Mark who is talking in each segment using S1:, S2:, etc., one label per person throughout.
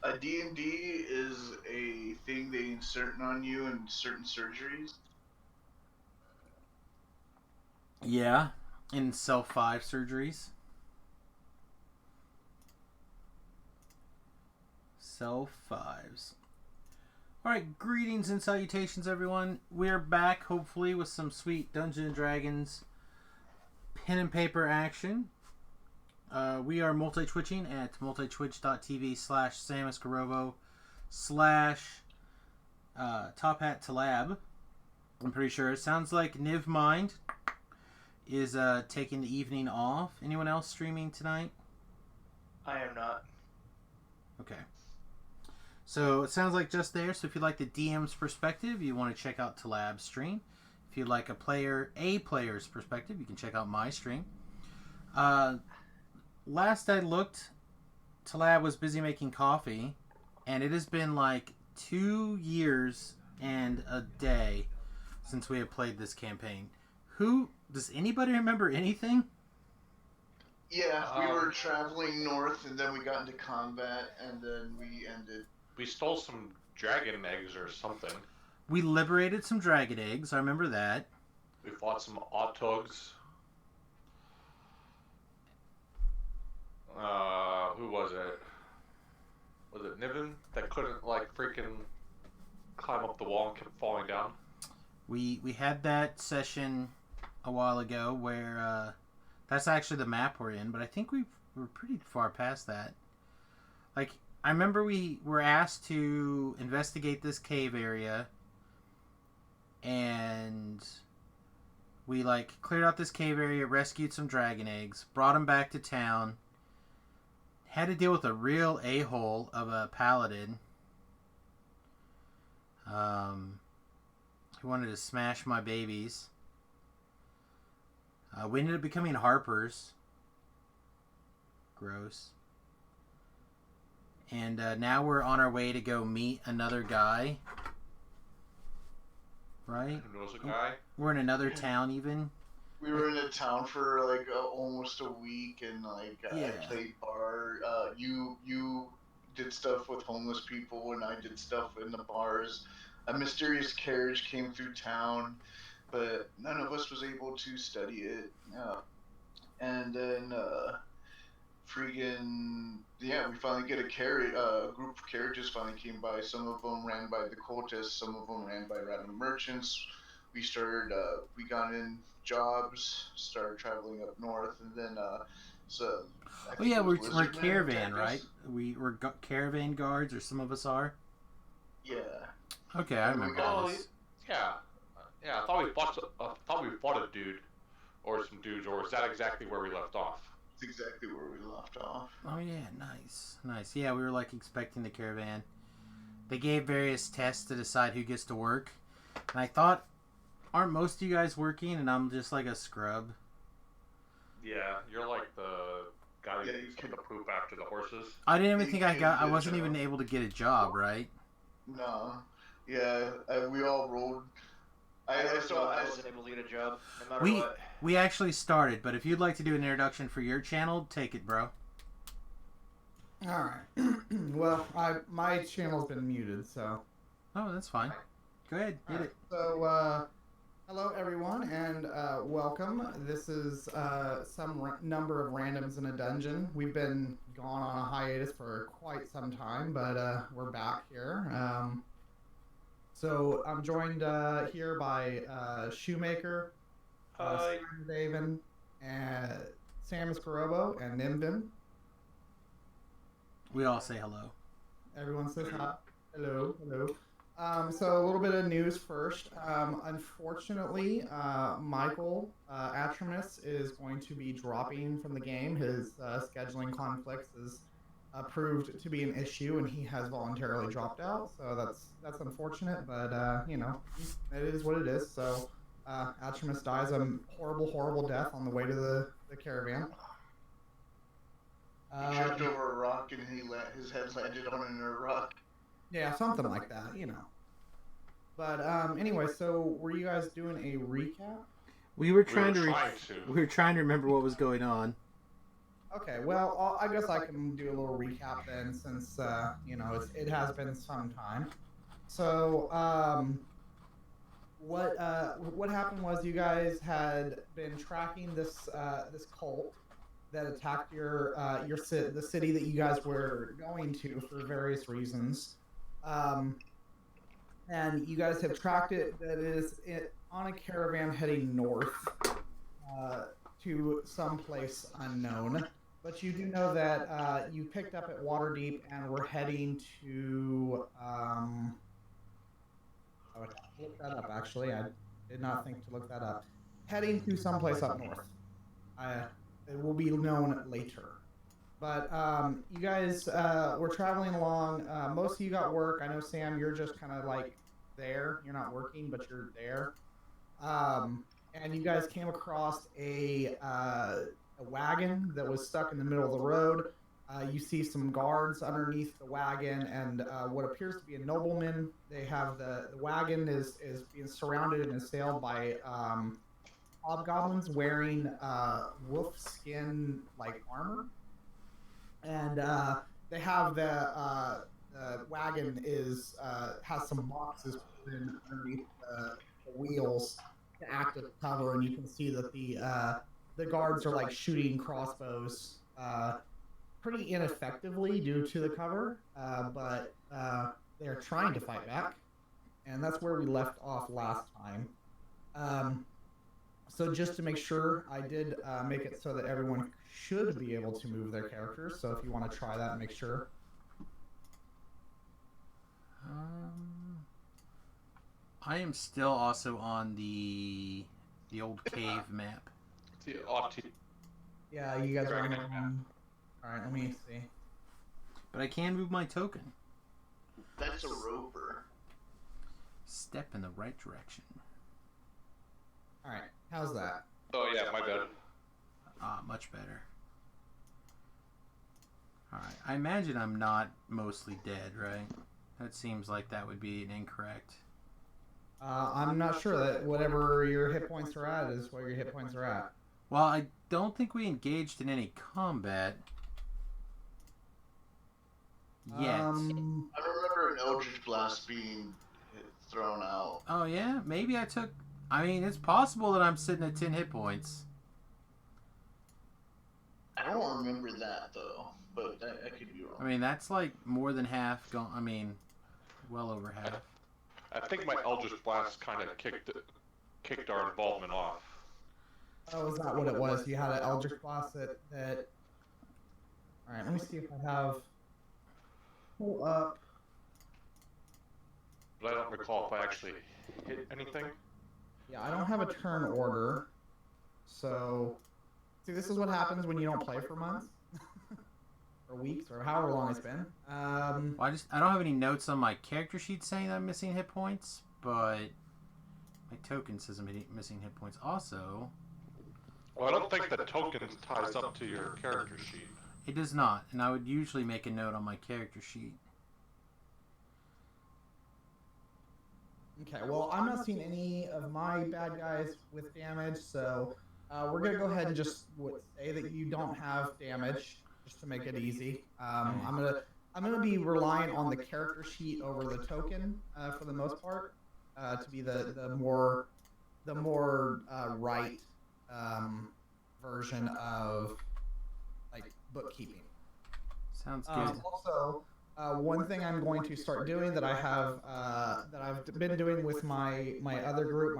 S1: A D&D is a thing they insert on you in certain surgeries.
S2: Yeah, in Cell 5 surgeries. Cell 5s. Alright, greetings and salutations, everyone. We're back, hopefully, with some sweet Dungeons and Dragons pen and paper action. We are multi-twitching at multitwitch.tv/Samus slash Top Hat to Lab. I'm pretty sure. It sounds like Niv Mind is taking the evening off. Anyone else streaming tonight?
S3: I am not.
S2: Okay. So it sounds like just there. So if you like the DM's perspective, you want to check out Talab's stream. If you'd like a player's perspective, you can check out my stream. Last I looked, Talab was busy making coffee, and it has been like 2 years and a day since we have played this campaign. Does anybody remember anything?
S1: Yeah, we were traveling north, and then we got into combat, and then we ended.
S4: We stole some dragon eggs or something.
S2: We liberated some dragon eggs. I remember that.
S4: We fought some Autogs. Who was it? Was it Niven that couldn't like freaking climb up the wall and kept falling down?
S2: We had that session a while ago where that's actually the map we're in, but I think we're pretty far past that. Like, I remember we were asked to investigate this cave area, and we like cleared out this cave area, rescued some dragon eggs, brought them back to town, had to deal with a real a-hole of a paladin who wanted to smash my babies. We ended up becoming Harpers. Gross. And now we're on our way to go meet another guy. Right?
S4: Who knows a guy?
S2: We're in another town even.
S1: We were in a town for like almost a week, and like
S2: Yeah.
S1: I played bar. You did stuff with homeless people, and I did stuff in the bars. A mysterious carriage came through town, but none of us was able to study it. And then we finally get a carriage. A group of carriages finally came by. Some of them ran by the cultists. Some of them ran by random merchants. We started. We got in jobs. Started traveling up north, and then
S2: we're caravan, right? We're caravan guards, or some of us are.
S1: Yeah.
S2: Okay, I remember this.
S4: Yeah. I thought we fought a dude, or some dudes, or is that exactly where we left off?
S1: That's exactly where we left off.
S2: Oh yeah, nice. Yeah, we were like expecting the caravan. They gave various tests to decide who gets to work, and I thought, aren't most of you guys working, and I'm just like a scrub?
S4: Yeah, you're like the guy who took the poop after the horses.
S2: I didn't even think I wasn't even able to get a job, right?
S1: No. Yeah, we all rolled.
S3: I wasn't able to get a job, no matter what.
S2: We actually started, but if you'd like to do an introduction for your channel, take it, bro.
S5: All right. Well, my channel's been muted, so.
S2: Oh, that's fine. Go ahead, get it.
S5: So, hello everyone, and welcome. This is some number of randoms in a dungeon. We've been gone on a hiatus for quite some time, but we're back here. So I'm joined here by Shoemaker, Daven, and Samus Karobo, and Nimbin.
S2: We all say hello.
S5: Everyone says hi. Hello. So a little bit of news first. Unfortunately, Michael Atramus is going to be dropping from the game. His scheduling conflicts is proved to be an issue, and he has voluntarily dropped out. So that's unfortunate, but it is what it is. So Atramus dies a horrible death on the way to the caravan.
S1: He tripped over a rock, and his head landed on a rock.
S5: Yeah, something like that, But anyway, so were you guys doing a recap?
S2: We were trying to remember what was going on.
S5: Okay, well, I guess I can do a little recap then, since you know it has been some time. So, what happened was you guys had been tracking this cult that attacked the city that you guys were going to for various reasons, and you guys have tracked it. On a caravan heading north to someplace unknown. But you do know that you picked up at Waterdeep and we're heading to. I would have to look that up. Actually, I did not think to look that up. Heading to someplace up north. It will be known later. But you guys were traveling along. Most of you got work. I know, Sam, you're just kind of like there. You're not working, but you're there. And you guys came across a wagon that was stuck in the middle of the road. You see some guards underneath the wagon and what appears to be a nobleman. They have the wagon is being surrounded and assailed by hobgoblins wearing wolf skin like armor, and they have the wagon has some boxes put in underneath the wheels to act as cover, and you can see that the guards are like shooting crossbows pretty ineffectively due to the cover, but they're trying to fight back, and that's where we left off last time. So just to make sure, I did make it so that everyone should be able to move their characters, so if you want to try that, make sure.
S2: I am still also on the old cave map.
S5: Yeah, you guys are on. Alright, let me see.
S2: But I can move my token.
S1: That's a roper.
S2: Step in the right direction.
S5: Alright, how's that?
S4: Oh yeah, my bad.
S2: Much better. Alright, I imagine I'm not mostly dead, right? That seems like that would be an incorrect.
S5: I'm not sure that whatever your hit points are at is where your hit points are at.
S2: Well, I don't think we engaged in any combat yet.
S1: I remember an Eldritch Blast being thrown out.
S2: Oh yeah? Maybe I took... I mean, it's possible that I'm sitting at 10 hit points.
S1: I don't remember that, though. But I could be wrong.
S2: I mean, that's like more than half gone. I mean, well over half.
S4: I think my Eldritch Blast kind of kicked our involvement off.
S5: Oh, is that what it was? You had an Eldritch Blast that... Alright, let me see if I have... Pull up...
S4: But I don't recall if I actually hit anything.
S5: Yeah, I don't have a turn order. So... See, this is what happens when you don't play for months. Or weeks, or however long it's been.
S2: Well, I don't have any notes on my character sheet saying that I'm missing hit points, but my token says I'm missing hit points also.
S4: Well, I don't think the token ties up to your character sheet.
S2: It does not, and I would usually make a note on my character sheet.
S5: Okay, well, I'm not seeing any of my bad guys with damage, so we're going to go ahead and just say that you don't have damage, just to make it easy. I'm gonna be relying on the character sheet over the token for the most part to be the more right version of like bookkeeping.
S2: Sounds good.
S5: Also, one thing I'm going to start doing that I've been doing with my other group,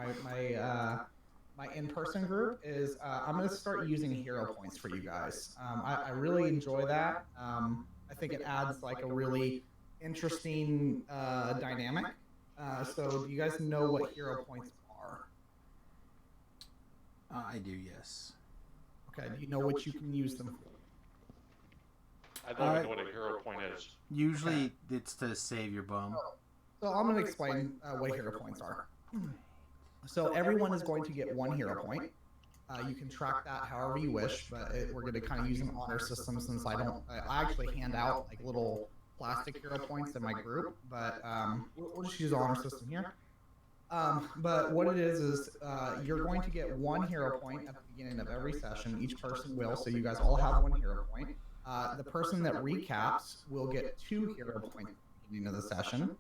S5: my in-person group, is I'm going to start using hero points for you guys. I really enjoy that. I think it adds like a really interesting dynamic. So do you guys know what hero points are?
S2: I do, yes.
S5: Okay, do you know what you can use them for?
S4: I don't even know what a hero point is.
S2: Usually it's to save your bum.
S5: So I'm going to explain what hero points are. So everyone is going to get one hero point. You can track that however you wish, but we're going to kind of use an honor system since I actually hand out like little plastic hero points in my group, but we'll just use the honor system here. But what it is you're going to get 1 hero point at the beginning of every session. Each person will, so you guys all have 1 hero point. The person that recaps will get 2 hero points at the beginning of the session.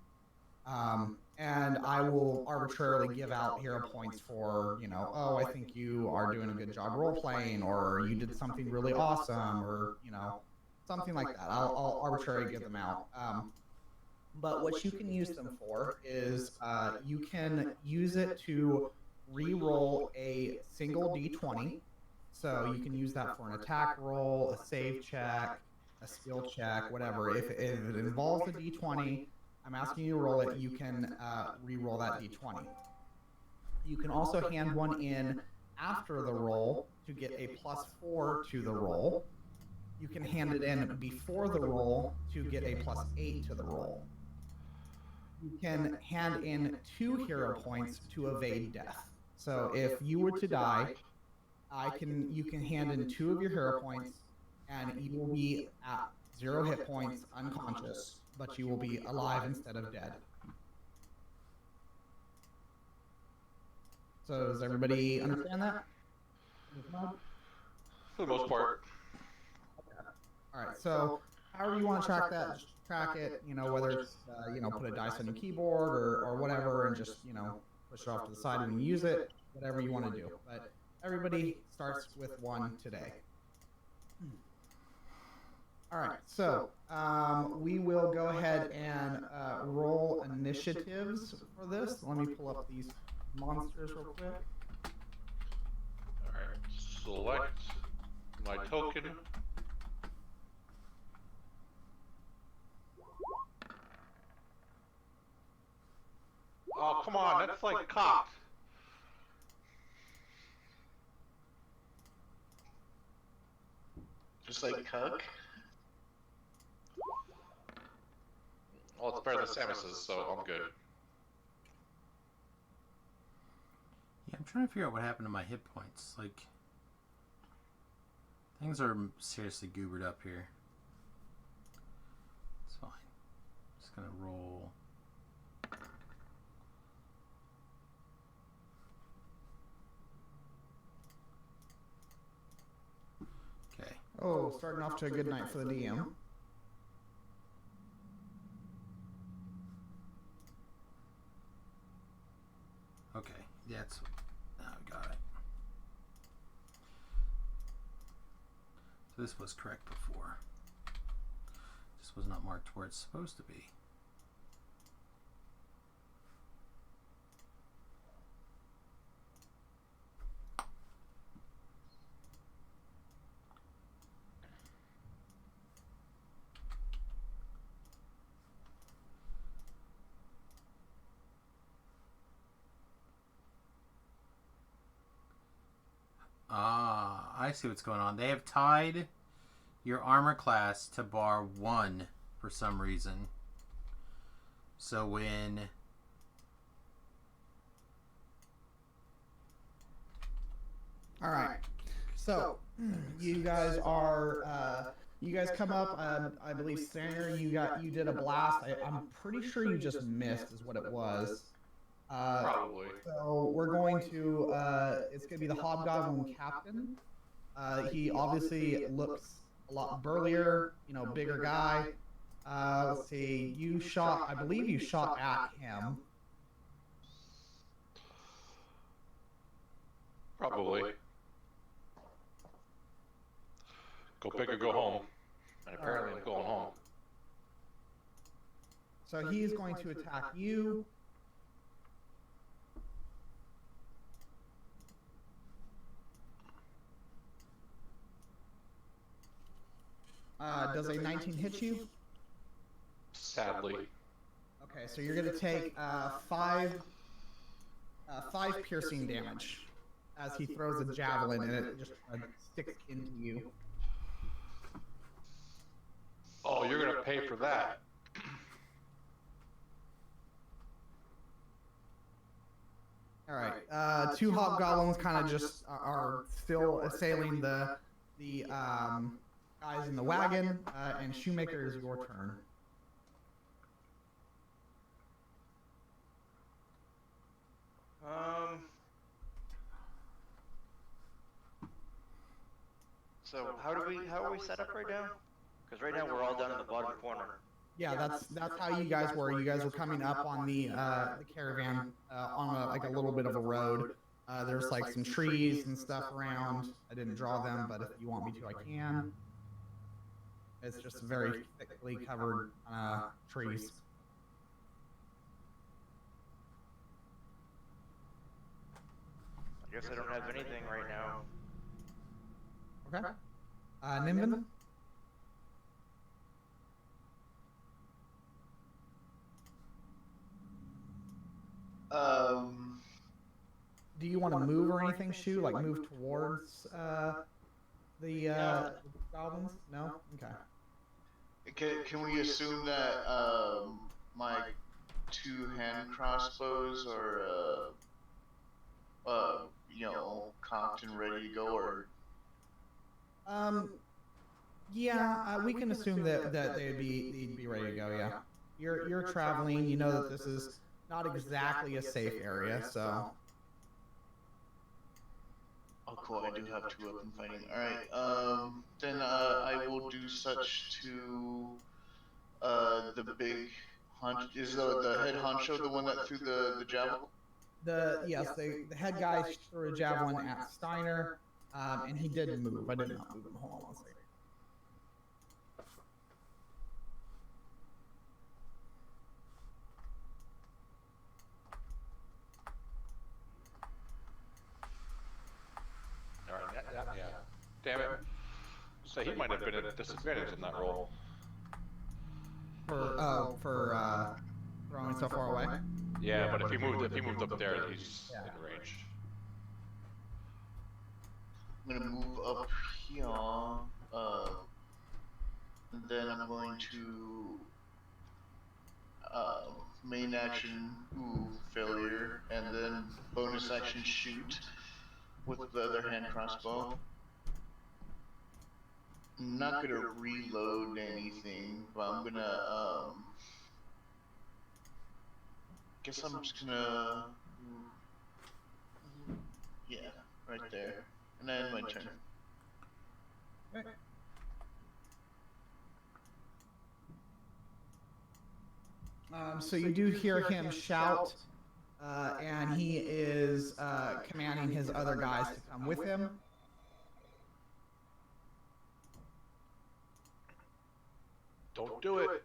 S5: And I will arbitrarily give out hero points for, oh, I think you are doing a good job role playing, or you did something really awesome, or, something like that. I'll arbitrarily give them out. But what you can use them for is you can use it to re-roll a single d20. So you can use that for an attack roll, a save check, a skill check, whatever. If it involves a d20, I'm asking you to roll it, you can re-roll that d20. You can also hand one in after the roll to get a +4 to the roll. You can hand it in before the roll to get a +8 to the roll. You can hand in 2 hero points to evade death. So if you were to die, you can hand in 2 of your hero points, and you will be at 0 hit points, unconscious, but you will be alive instead of dead. So does everybody understand that?
S4: For the most part.
S5: All right. So however you want to track that, just track it. Whether it's put a dice on your keyboard or whatever, and just push it off to the side and use it. Whatever you want to do. But everybody starts with 1 today. All right. So we will go ahead and roll initiatives for this. Let me pull up these monsters real quick.
S4: Alright, select my token. Oh, come on, that's like cocked.
S1: Just like cuck?
S4: Well, it's better than Samius's, so I'm good.
S2: Yeah, I'm trying to figure out what happened to my hit points. Like, things are seriously goobered up here. It's fine. Just gonna roll. Okay.
S5: Oh, starting off to a good night for the DM.
S2: Okay, that's now we got it. So this was correct before. This was not marked where it's supposed to be. Ah, I see what's going on. They have tied your armor class to bar 1 for some reason. So when...
S5: All right. So you guys are... you guys come up. I believe Sanger, you did a blast. I'm pretty sure you just missed, is what it was.
S4: Probably.
S5: So we're going to, it's going to be the Hobgoblin Captain. He obviously looks a lot burlier, bigger guy. Let's see, I believe you shot at him.
S4: Probably. Go big or go home. And apparently I'm going home.
S5: So he's going to attack you. Does a 19 hit you?
S4: Sadly.
S5: Okay, so you're going to take 5 piercing damage as he throws a javelin and it just sticks into you.
S4: Oh, you're gonna pay for that.
S5: All right, 2 hobgoblins kind of just are still assailing the guys in the wagon, and Shoemaker, is your turn.
S3: So how are we set up right now? Because right now we're all down in the bottom corner.
S5: Yeah, that's how you guys were. You guys were coming up on the caravan on like a little bit of a road. There's like some trees and stuff around. I didn't draw them, but if you want me to, I can. It's just very thickly covered trees.
S3: I guess I don't have anything right now.
S5: Okay. Nimbin? Do you want to move or anything, Shu? Like move towards the goblins? No? Okay.
S1: Can we assume that my 2 hand crossbows are cocked and ready to go, or
S5: yeah, we can assume that they'd be ready to go. Yeah, you're traveling. You know that this is not exactly a safe area, so.
S1: Oh, cool! I do have 2 weapon fighting. All right. Then I will do such to the big hunch. Is the head honcho the one that threw the javelin?
S5: Yes, the head guy threw a javelin at Steiner, and he did move. I did not move him. Hold on one second.
S4: Yeah. Damn it. So he might have been at a disadvantage in that roll.
S5: For throwing so far away.
S4: Yeah, but if he moved up there, he's in range.
S1: I'm gonna move up here, and then I'm going to main action, failure, and then bonus action shoot with the other hand crossbow. I'm not gonna reload anything, but I'm gonna guess I'm just gonna right there, and then my turn.
S5: Okay. So you do hear him shout, and he is commanding his other guys to come with him.
S4: Don't do it.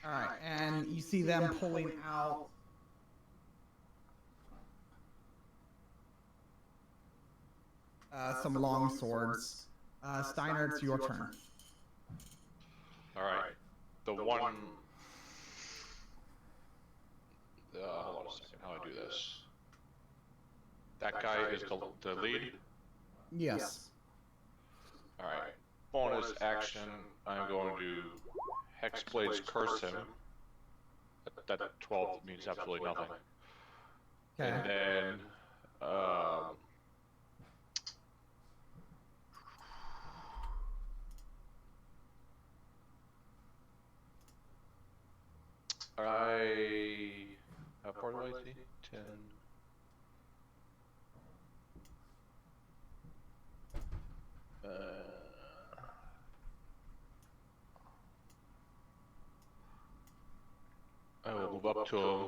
S5: All right, and you see them pulling out some long swords. Steiner, it's your turn.
S4: All right. The one. Hold on a second. How do I do this? That guy is the lead.
S5: Yes.
S4: All right. Bonus action. I'm going to Hexblade's curse him. That 12 means absolutely nothing.
S5: Okay.
S4: And then how far do I see? 10. I will move up to him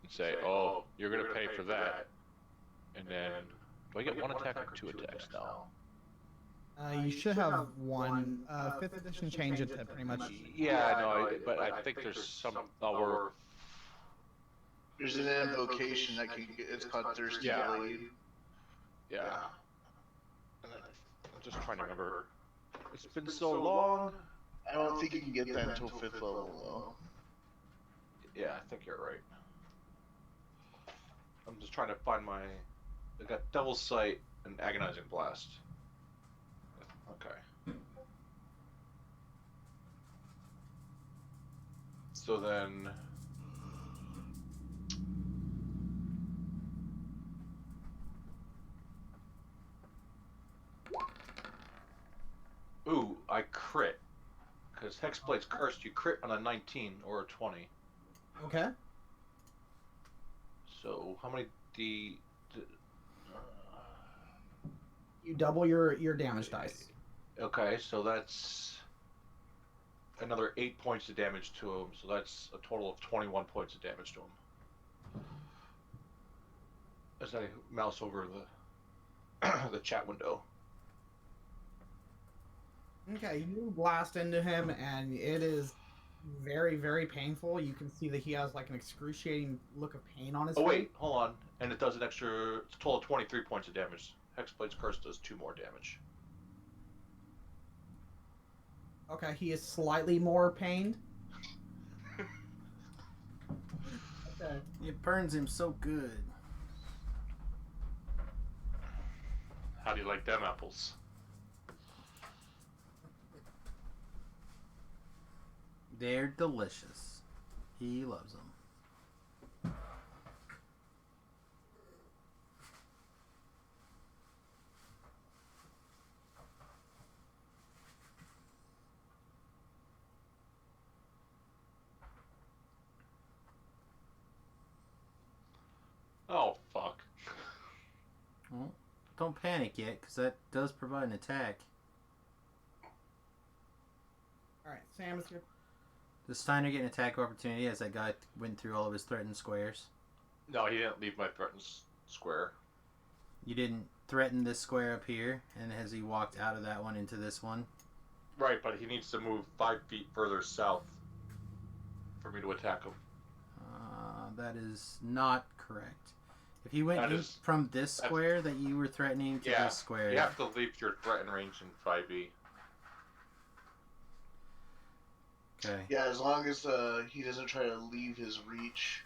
S4: and say, "Oh, you're gonna pay for that." And then, do I get 1 attack or 2 attacks now?
S5: You should have one. 5th edition changed it to pretty much.
S4: Yeah, no, but I think there's some.
S1: There's an invocation that can get, it's called Thirsty Blade.
S4: Yeah. And then, I'm just trying to remember. It's been so long.
S1: I don't think you can get that until 5th level, though.
S4: Yeah, I think you're right. I'm just trying to find my. I got Devil's Sight and Agonizing Blast. Okay. So then. Ooh, I crit. Because Hexblade's cursed, you crit on a 19 or a 20.
S5: Okay.
S4: So how many
S5: You double your damage dice.
S4: Okay, so that's another 8 points of damage to him. So that's a total of 21 points of damage to him. As I mouse over the chat window.
S5: Okay, you blast into him, and it is very, very painful. You can see that he has like an excruciating look of pain on his face.
S4: Oh wait, hold on. And it does an extra, it's a total of 23 points of damage. Hexblade's Curse does 2 more damage.
S5: Okay, he is slightly more pained. Okay.
S2: It burns him so good.
S4: How do you like them apples?
S2: They're delicious. He loves them.
S4: Oh, fuck.
S2: Well, don't panic yet, because that does provide an attack.
S5: Alright, Sam is here.
S2: Does Steiner get an attack opportunity as that guy went through all of his threatened squares?
S4: No, he didn't leave my threatened square.
S2: You didn't threaten this square up here, and has he walked out of that one into this one?
S4: Right, but he needs to move 5 feet further south for me to attack him.
S2: That is not correct. If he went
S4: That
S2: in
S4: is-
S2: from this square that you were threatening to
S4: Yeah,
S2: this square...
S4: you have to leave your threatened range in 5e.
S2: Okay,
S1: Yeah, as long as he doesn't try to leave his reach.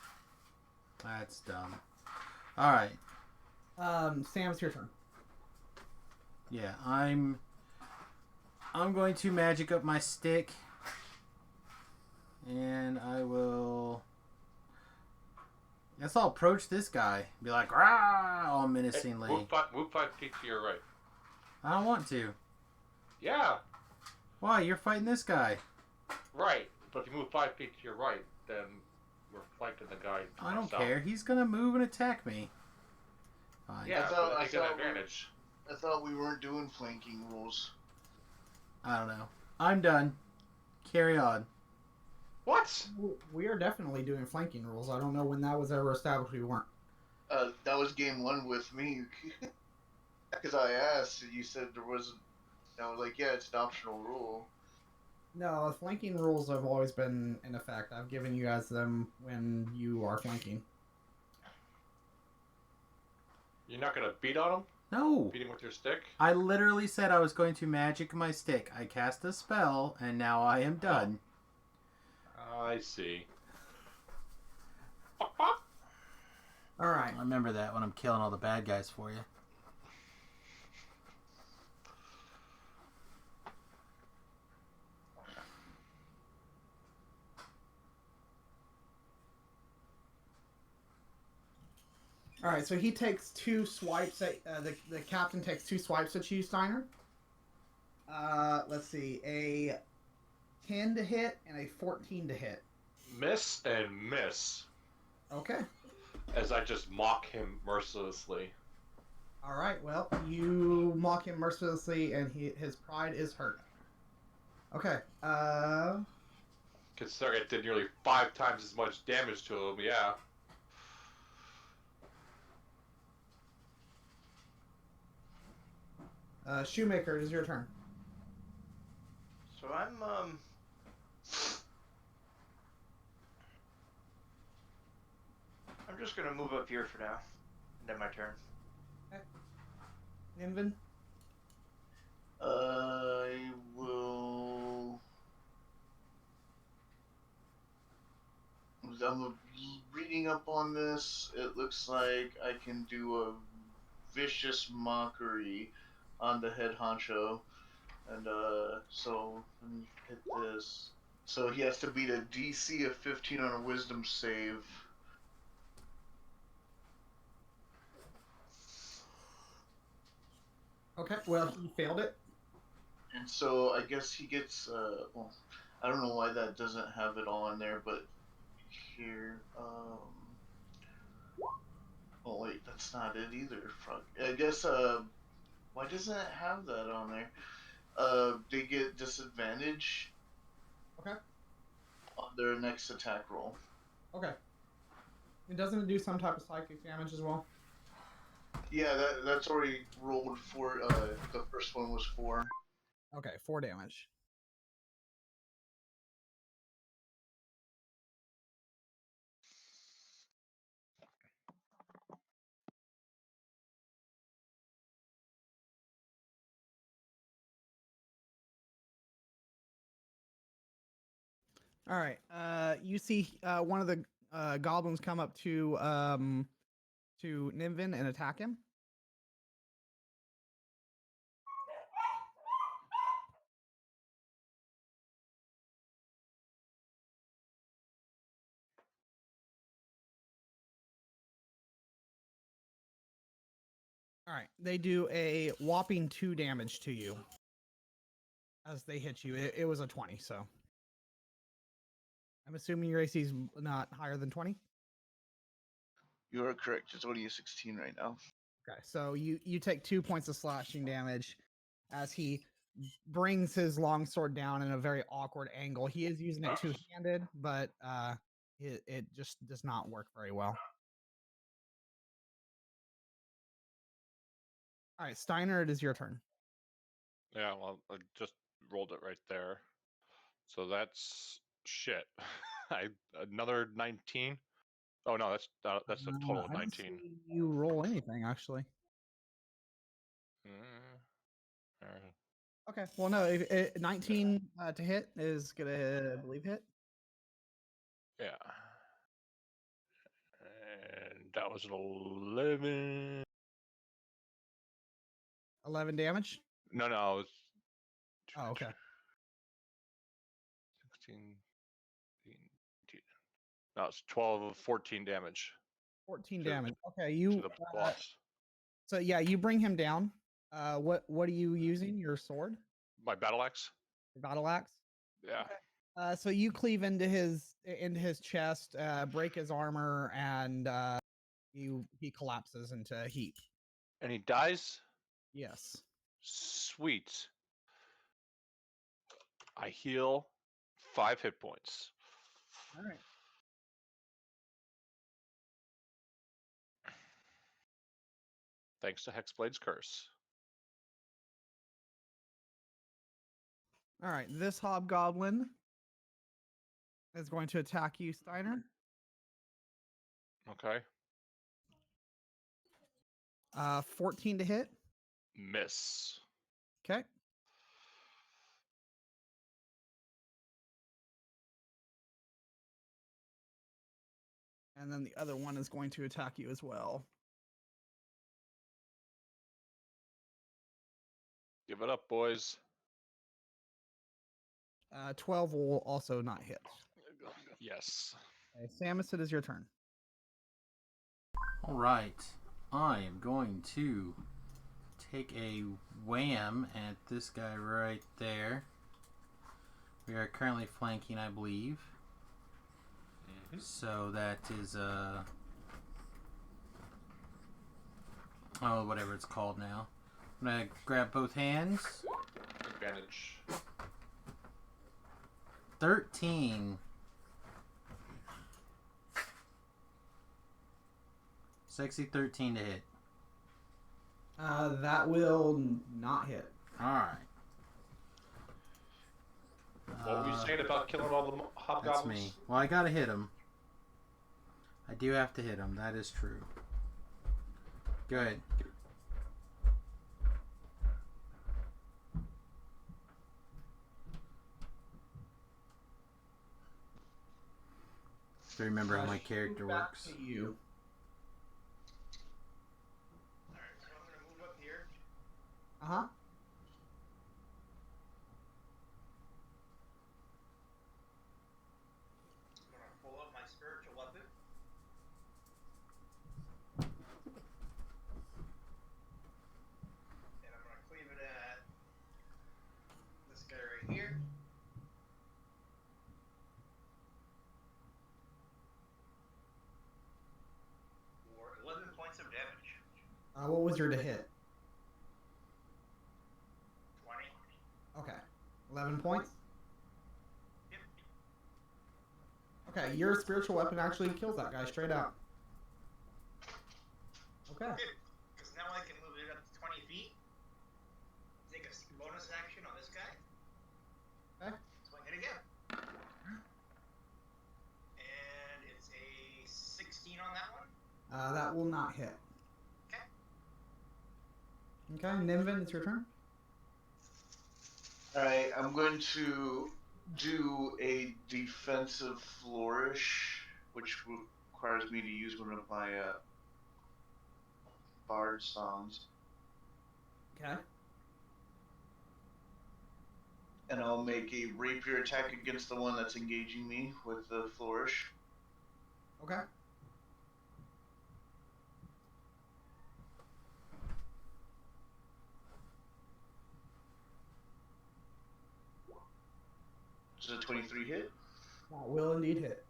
S2: that's dumb. Alright,
S5: Sam, it's your turn.
S2: yeah, I'm going to magic up my stick. And I will... Guess I'll approach this guy. Be like, rah, all menacingly.
S4: Hey, move 5 feet to your right.
S2: I don't want to.
S4: Yeah,
S2: Why? You're fighting this guy.
S4: right. But if you move 5 feet to your right, then we're flanking the guy. to
S2: I
S4: my
S2: don't
S4: south.
S2: care. He's gonna move and attack me. Fine.
S4: Yeah,
S1: I
S4: but you get
S1: thought-
S4: advantage.
S1: I thought we weren't doing flanking rules.
S2: I don't know. I'm done. Carry on.
S4: What?
S5: We are definitely doing flanking rules. I don't know when that was ever established. We weren't.
S1: That was game 1 with me. Because I asked, and you said there wasn't. I was like, yeah, it's an optional rule.
S5: No, flanking rules have always been in effect. I've given you guys them when you are flanking.
S4: You're not gonna beat on him?
S2: No.
S4: Beat him with your stick?
S2: I literally said I was going to magic my stick. I cast a spell, and now I am done.
S4: I see.
S5: Alright.
S2: I remember that when I'm killing all the bad guys for you.
S5: Alright, so he takes 2 swipes at... the captain takes 2 swipes at you, Steiner. Let's see. A 10 to hit and a 14 to hit.
S4: Miss and miss.
S5: Okay.
S4: As I just mock him mercilessly.
S5: Alright, well, you mock him mercilessly and his pride is hurt. Okay,
S4: Considering I did nearly 5 times as much damage to him, yeah.
S5: Shoemaker, it is your turn.
S3: So I'm just gonna move up here for now. And then my turn.
S5: Inven?
S1: I will. I'm reading up on this. It looks like I can do a vicious mockery on the head honcho, and so let me hit this. So he has to beat a DC of 15 on a Wisdom save.
S5: Okay, well, he failed it.
S1: And so I guess he gets, well, I don't know why that doesn't have it all in there, but here, oh wait, that's not it either. Fuck. I guess, Why doesn't it have that on there? They get disadvantage
S5: Okay.
S1: on their next attack roll.
S5: Okay. And doesn't it do some type of psychic damage as well?
S1: Yeah, that's already rolled for. The first one was 4.
S5: Okay, 4 damage. All right. You see one of the goblins come up to Nimvin and attack him. All right. They do a whopping 2 damage to you as they hit you. It was a 20, so I'm assuming your AC is not higher than 20.
S1: You are correct. It's only a 16 right now.
S5: Okay, so you take 2 points of slashing damage as he brings his longsword down in a very awkward angle. He is using it two-handed, but it just does not work very well. All right, Steiner, it is your turn.
S4: Yeah, well, I just rolled it right there. So that's shit. Another 19. Oh no, that's a total of
S5: I don't
S4: 19.
S5: see you roll anything actually.
S4: Alright.
S5: Okay, well no, 19 to hit is gonna, I believe, hit.
S4: Yeah. And that was an 11.
S5: 11 damage.
S4: No, it was
S5: Oh, okay.
S4: 16, 18. No, it's 12, 14 damage
S5: 14
S4: to,
S5: damage. Okay,
S4: to
S5: you.
S4: the boss.
S5: So yeah, you bring him down. What are you using? Your sword?
S4: My battle axe?
S5: Your battle axe?
S4: Yeah.
S5: So you cleave into his chest, break his armor, and he collapses into a heap.
S4: And he dies?
S5: Yes.
S4: Sweet. I heal 5 hit points.
S5: All right.
S4: Thanks to Hexblade's curse.
S5: All right. This hobgoblin is going to attack you, Steiner.
S4: Okay.
S5: 14 to hit.
S4: Miss.
S5: Okay. And then the other one is going to attack you as well.
S4: Give it up, boys.
S5: 12 will also not hit.
S4: Yes.
S5: Okay, Samus, it is your turn.
S2: All right. I am going to take a wham at this guy right there. We are currently flanking, I believe. Mm-hmm. So that is whatever it's called now. I'm gonna grab both hands.
S4: Advantage.
S2: 13. Sexy 13 to hit.
S5: That will not hit.
S2: Alright.
S4: What were you saying about killing all the hobgoblins?
S2: That's me. Well, I gotta hit him. I do have to hit him. That is true. Go ahead. To remember how my character works.
S5: You.
S3: Alright, so I'm gonna move up here.
S5: Uh-huh.
S3: I'm gonna pull up my spiritual weapon. And I'm gonna cleave it at this guy right here. For 11 points of damage.
S5: What was your to hit? 11 points.
S6: Yep.
S5: Okay, your spiritual weapon actually kills that guy straight out. Okay.
S6: Good. Because now I can move it up to 20 feet. Take a bonus action on this guy.
S5: Okay.
S6: Swing it again. And it's a 16 on that one.
S5: That will not hit.
S6: Okay.
S5: Okay, Nimvin, it's your turn.
S1: Alright, I'm going to do a defensive flourish, which requires me to use one of my bard songs.
S5: Okay.
S1: And I'll make a rapier attack against the one that's engaging me with the flourish.
S5: Okay.
S1: Does a 23 hit?
S5: That will indeed hit.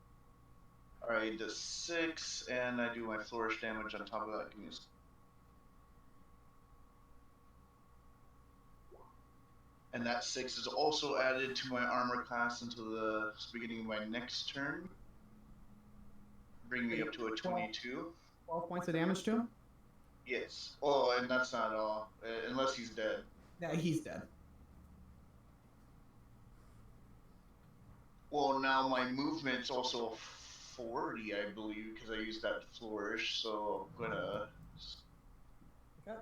S1: Alright, does 6, and I do my flourish damage on top of that. Give me a second. And that 6 is also added to my armor class until the beginning of my next turn. Bring me up to a 22.
S5: 12 points of damage to him?
S1: Yes. Oh, and that's not all. Unless he's dead.
S5: Yeah, he's dead.
S1: Well, now my movement's also 40, I believe, because I used that flourish, so I'm gonna...
S5: Okay.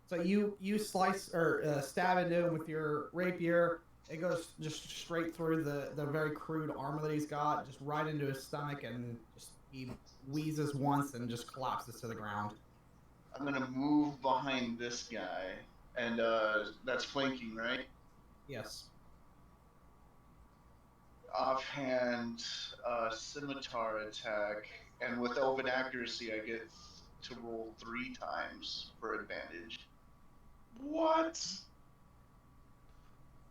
S5: So you slice or stab into him with your rapier. It goes just straight through the very crude armor that he's got, just right into his stomach, and just he wheezes once and just collapses to the ground.
S1: I'm gonna move behind this guy, and that's flanking, right?
S5: Yes.
S1: Offhand scimitar attack, and with elven accuracy I get to roll 3 times for advantage.
S4: What?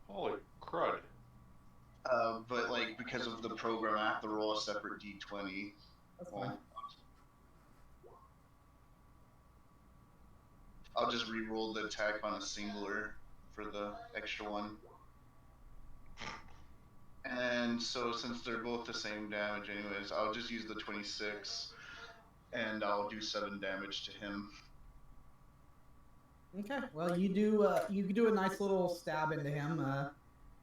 S4: Holy crud.
S1: But like because of the program I have to roll a separate d20.
S5: That's fine.
S1: I'll just re-roll the attack on a singular for the extra one. And so since they're both the same damage anyways, I'll just use the 26 and I'll do 7 damage to him.
S5: Okay. Well, you do a nice little stab into him.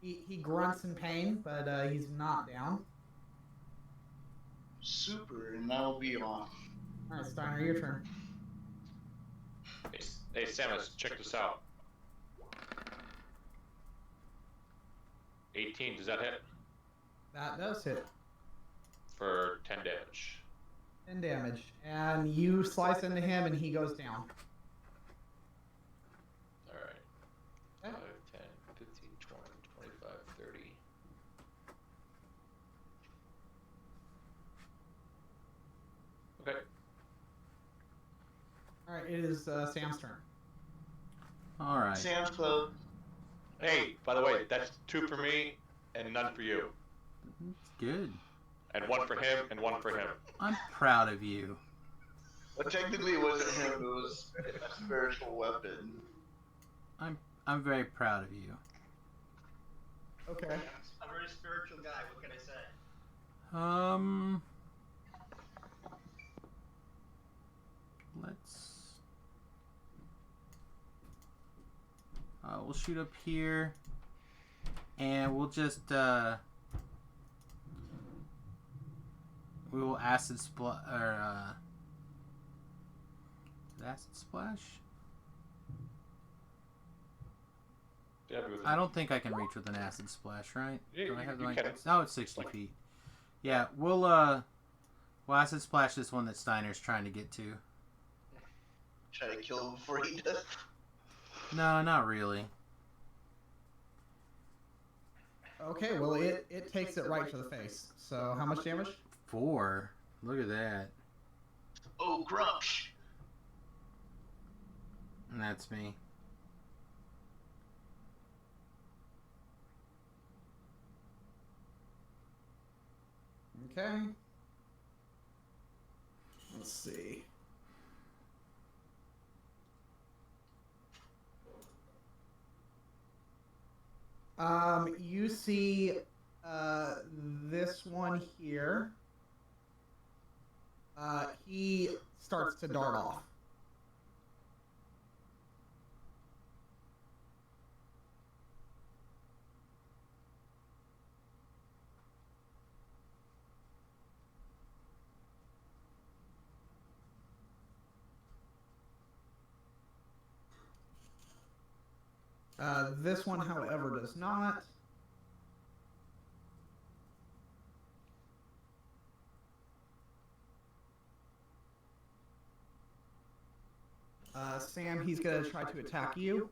S5: He grunts in pain, but he's not down.
S1: Super, and that'll be on.
S5: All right, Steiner, your turn.
S4: Hey, Samus, check this out. 18, does that hit?
S5: That does hit.
S4: For 10 damage.
S5: 10 damage. And you slice into him and he goes down.
S4: Alright.
S5: Okay.
S4: 5, 10, 15, 20, 25, 30. Okay.
S5: Alright, it is Sam's turn.
S2: Alright.
S1: Sam's Club.
S4: Hey, by the way, that's 2 for me and none for you.
S2: It's good.
S4: And 1 for him and 1 for him.
S2: I'm proud of you.
S1: Well, technically it wasn't him, it was a spiritual weapon.
S2: I'm very proud of you.
S5: Okay.
S6: I'm a very spiritual guy, what can I say?
S2: Let's... we'll shoot up here. And we'll just, we will acid splash, or, acid splash?
S4: Yeah,
S2: I don't think I can reach with an acid splash, right?
S4: Yeah,
S2: Do I have
S4: you
S2: like...
S4: can.
S2: Oh, it's 60 feet. Yeah, we'll acid splash this one that Steiner's trying to get to.
S1: Try to kill him before he does.
S2: No, not really.
S5: Okay, well, it takes it right to the face. So, how much damage?
S2: 4. Look at that.
S1: Oh, Grumsh!
S2: And that's me.
S5: Okay. Let's see. You see this one here. He starts to dart off. This one, however, does not. Sam, he's going to try to attack you.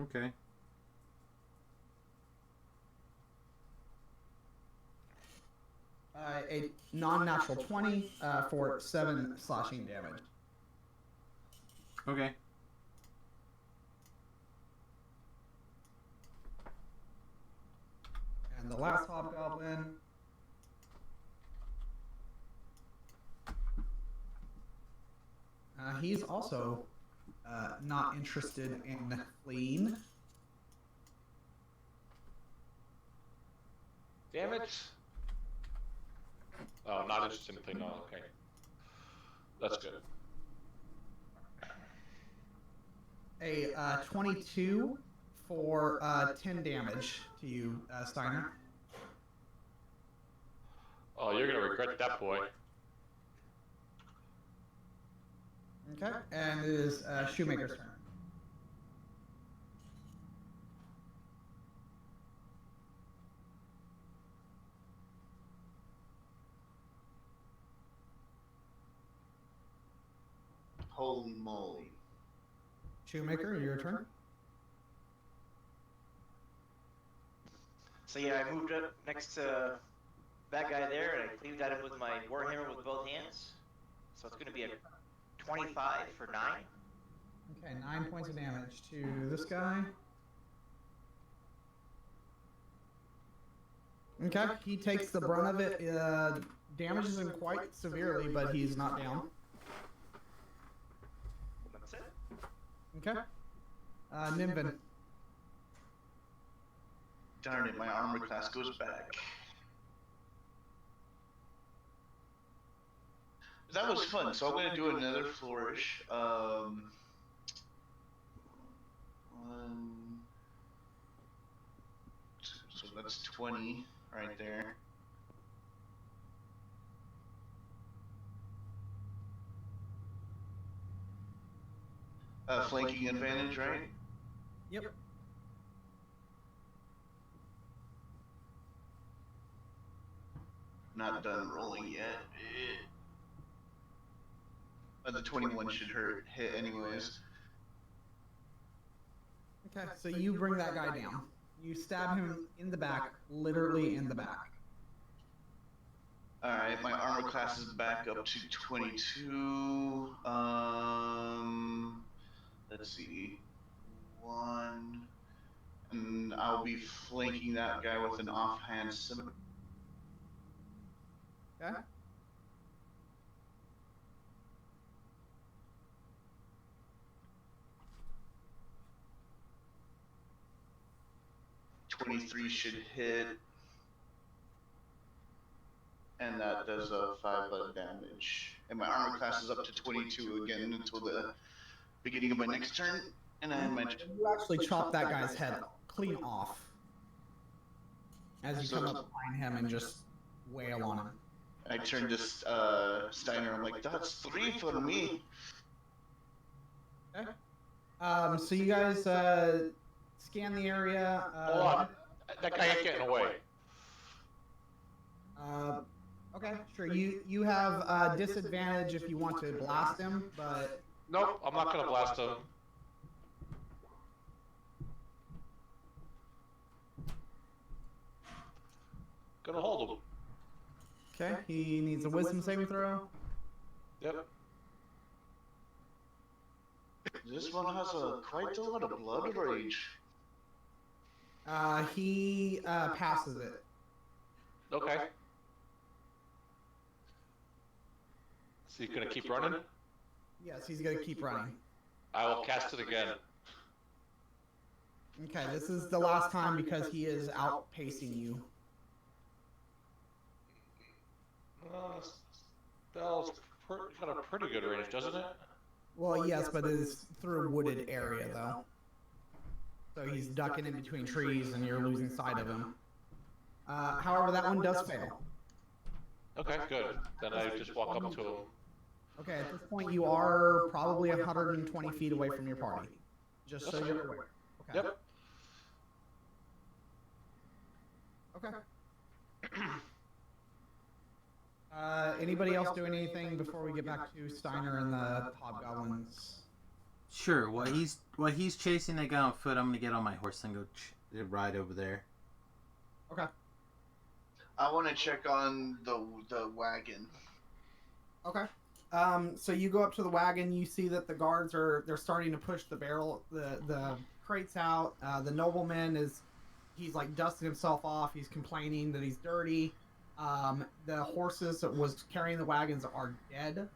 S2: Okay.
S5: A non-natural 20 for 7 slashing damage.
S2: Okay.
S5: And the last hobgoblin. He's also not interested in fleeing.
S4: Damn it! Oh, not interested in thing. Oh, okay. That's good.
S5: A 22 for 10 damage to you, Steiner.
S4: Oh, you're gonna regret that, boy.
S5: Okay, and it is Shoemaker's turn.
S1: Holy moly.
S5: Shoemaker, your turn.
S3: So yeah, I moved up next to that guy there, and I cleaved at him with my warhammer with both hands. So it's going to be a 25 for 9.
S5: Okay, 9 points of damage to this guy. Okay, he takes the brunt of it. Damages him quite severely, but he's not down.
S3: That's it.
S5: Okay. Nimbin.
S1: Darn it, my armor class goes back. That was fun, so I'm going to do another flourish. So that's 20 right there. Flanking advantage, right?
S5: Yep.
S1: Not done rolling yet. The 21 should hit anyways.
S5: Okay, so you bring that guy down. You stab him in the back, literally in the back.
S1: Alright, my armor class is back up to 22. Let's see. 1. And I'll be flanking that guy with an offhand scimitar.
S5: Okay.
S1: .23 should hit, and that does 5 damage. And my armor class is up to 22 again until the beginning of my next turn. And I imagine
S5: you actually chop that guy's head clean off as you come up behind him and just wail on him.
S1: I turn to Steiner. I'm like, that's 3 for me.
S5: Okay. So you guys scan the area.
S4: Hold on. That guy ain't getting away.
S5: Okay, sure. You have disadvantage if you want to blast him, but
S4: Nope, I'm not gonna blast him. Gonna hold him.
S5: okay. He needs a wisdom saving throw.
S4: Yep.
S1: This one has quite a lot of blood rage.
S5: He passes it.
S4: Okay. So you gonna keep running?
S5: Yes, he's gonna keep running.
S4: I will cast it again.
S5: Okay, this is the last time because he is outpacing you.
S4: Spell's got a pretty good range, doesn't it?
S5: Well, yes, but it is through a wooded area, though. So he's ducking in between trees, and you're losing sight of him. However, that one does fail.
S4: Okay, good. Then I just walk up to him.
S5: Okay, at this point, you are probably 120 feet away from your party. Just so you're aware. Okay.
S4: Yep.
S5: Okay. Anybody else doing anything before we get back to Steiner and the hobgoblins?
S2: Sure. While he's chasing that guy on foot, I'm gonna get on my horse and go ride over there.
S5: Okay.
S1: I want to check on the wagon.
S5: Okay. So you go up to the wagon. You see that the guards they're starting to push the crates out. The nobleman he's like dusting himself off. He's complaining that he's dirty. The horses that was carrying the wagons are dead.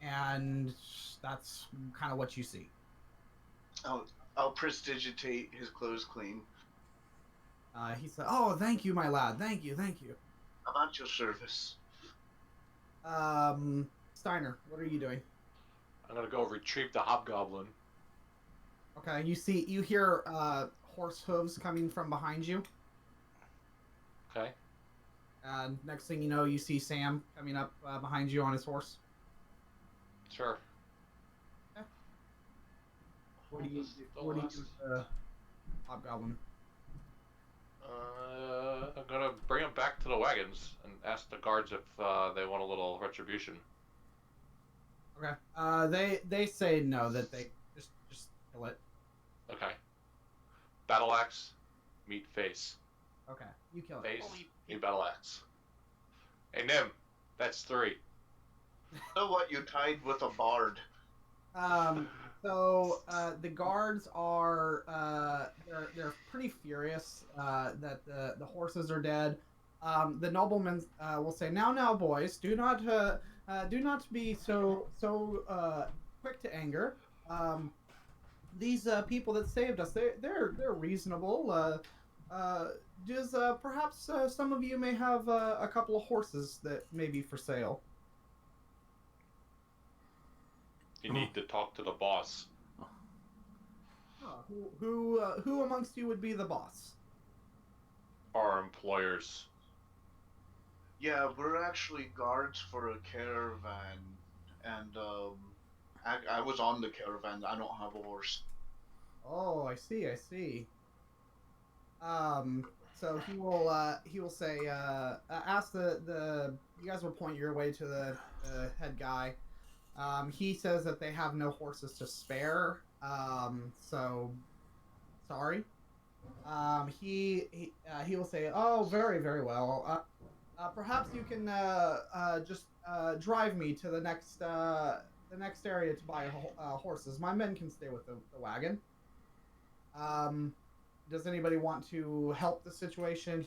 S5: And that's kind of what you see.
S1: I'll prestidigitate his clothes clean.
S5: He said, "Oh, thank you, my lad. Thank you.
S1: About your service."
S5: Steiner, what are you doing?
S4: I'm gonna go retrieve the hobgoblin.
S5: Okay, you hear horse hooves coming from behind you.
S4: Okay.
S5: And next thing you know, you see Sam coming up behind you on his horse.
S4: Sure.
S5: Okay. What do you do with the hobgoblin?
S4: I'm gonna bring him back to the wagons and ask the guards if they want a little retribution.
S5: Okay. They say no, that they just kill it.
S4: Okay. Battle axe, meet face.
S5: Okay, you kill it.
S4: Face, meet battle axe. Hey Nim, that's 3.
S1: So what? You tied with a bard.
S5: So the guards are they're pretty furious that the horses are dead. The nobleman will say, "Now, boys, do not be so quick to anger. These people that saved us, they're reasonable. Does perhaps some of you may have a couple of horses that may be for sale?"
S4: You need to talk to the boss.
S5: Who amongst you would be the boss?
S4: Our employers.
S1: Yeah, we're actually guards for a caravan, and I was on the caravan. I don't have a horse.
S5: Oh, I see. So he will say, ask the you guys will point your way to the head guy. He says that they have no horses to spare. So sorry. He will say, "Oh, very, very well. Perhaps you can just drive me to the next area to buy horses. My men can stay with the wagon." Does anybody want to help the situation?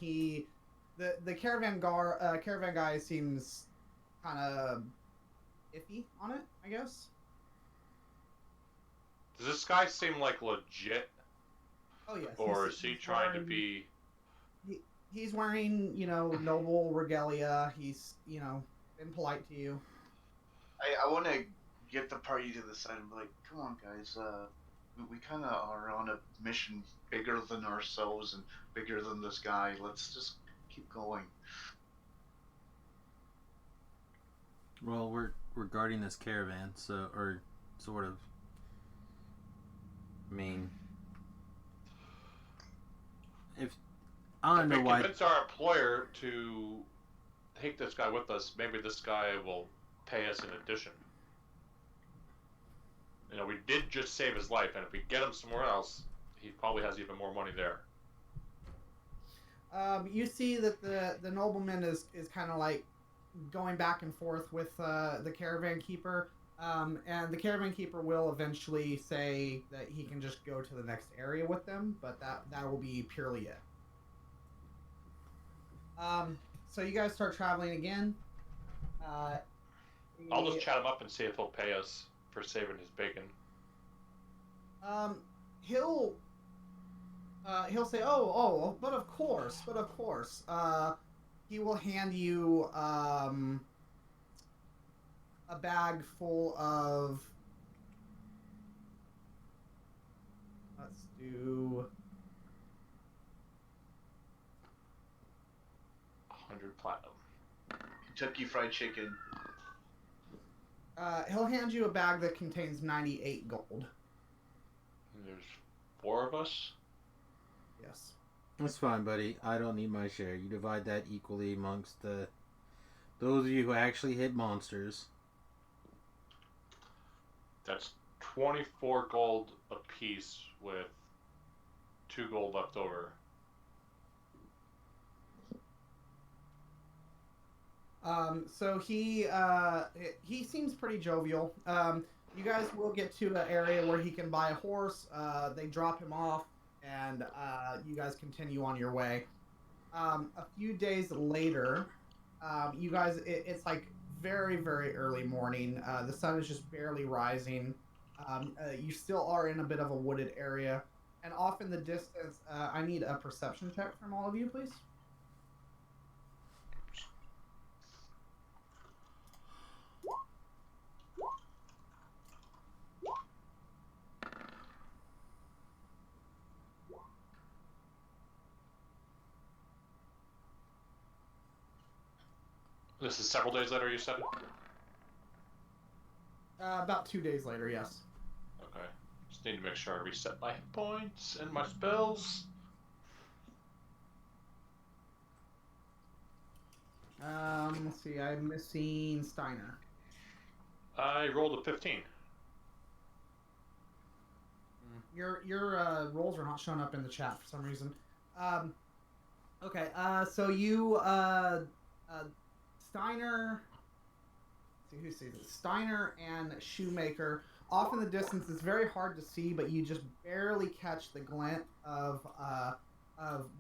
S5: The caravan guy seems kind of iffy on it, I guess.
S4: Does this guy seem like legit?
S5: Oh yes.
S4: Or is he trying to be?
S5: He's wearing, noble regalia. He's, been polite to you.
S1: I want to get the party to the side and be like, "Come on, guys. We kind of are on a mission bigger than ourselves and bigger than this guy. Let's just keep going."
S2: Well, we're guarding this caravan, or sort of. I mean, I don't know why.
S4: If we convince our employer to take this guy with us, maybe this guy will pay us in addition. We did just save his life, and if we get him somewhere else, he probably has even more money there.
S5: You see that the nobleman is kind of like going back and forth with the caravan keeper, and the caravan keeper will eventually say that he can just go to the next area with them, but that will be purely it. So you guys start traveling again.
S4: I'll just chat him up and see if he'll pay us for saving his bacon.
S5: He'll say, "Oh, but of course, but of course." He will hand you a bag full of. Let's do
S4: 100 platinum.
S1: Kentucky Fried Chicken.
S5: He'll hand you a bag that contains 98 gold.
S4: There's 4 of us.
S5: Yes.
S2: That's fine, buddy. I don't need my share. You divide that equally amongst those of you who actually hit monsters.
S4: That's 24 gold apiece with 2 gold left over.
S5: So he seems pretty jovial. You guys will get to an area where he can buy a horse. They drop him off, and you guys continue on your way. A few days later, you guys, it's like very, very early morning. The sun is just barely rising. You still are in a bit of a wooded area, and off in the distance, I need a perception check from all of you, please.
S4: This is several days later, you said?
S5: About 2 days later, yes.
S4: Okay. Just need to make sure I reset my hit points and my spells.
S5: Let's see. I'm missing Steiner.
S4: I rolled a 15.
S5: Your rolls are not showing up in the chat for some reason. Okay. So you Steiner. Let's see who sees it. Steiner and Shoemaker. Off in the distance, it's very hard to see, but you just barely catch the glint of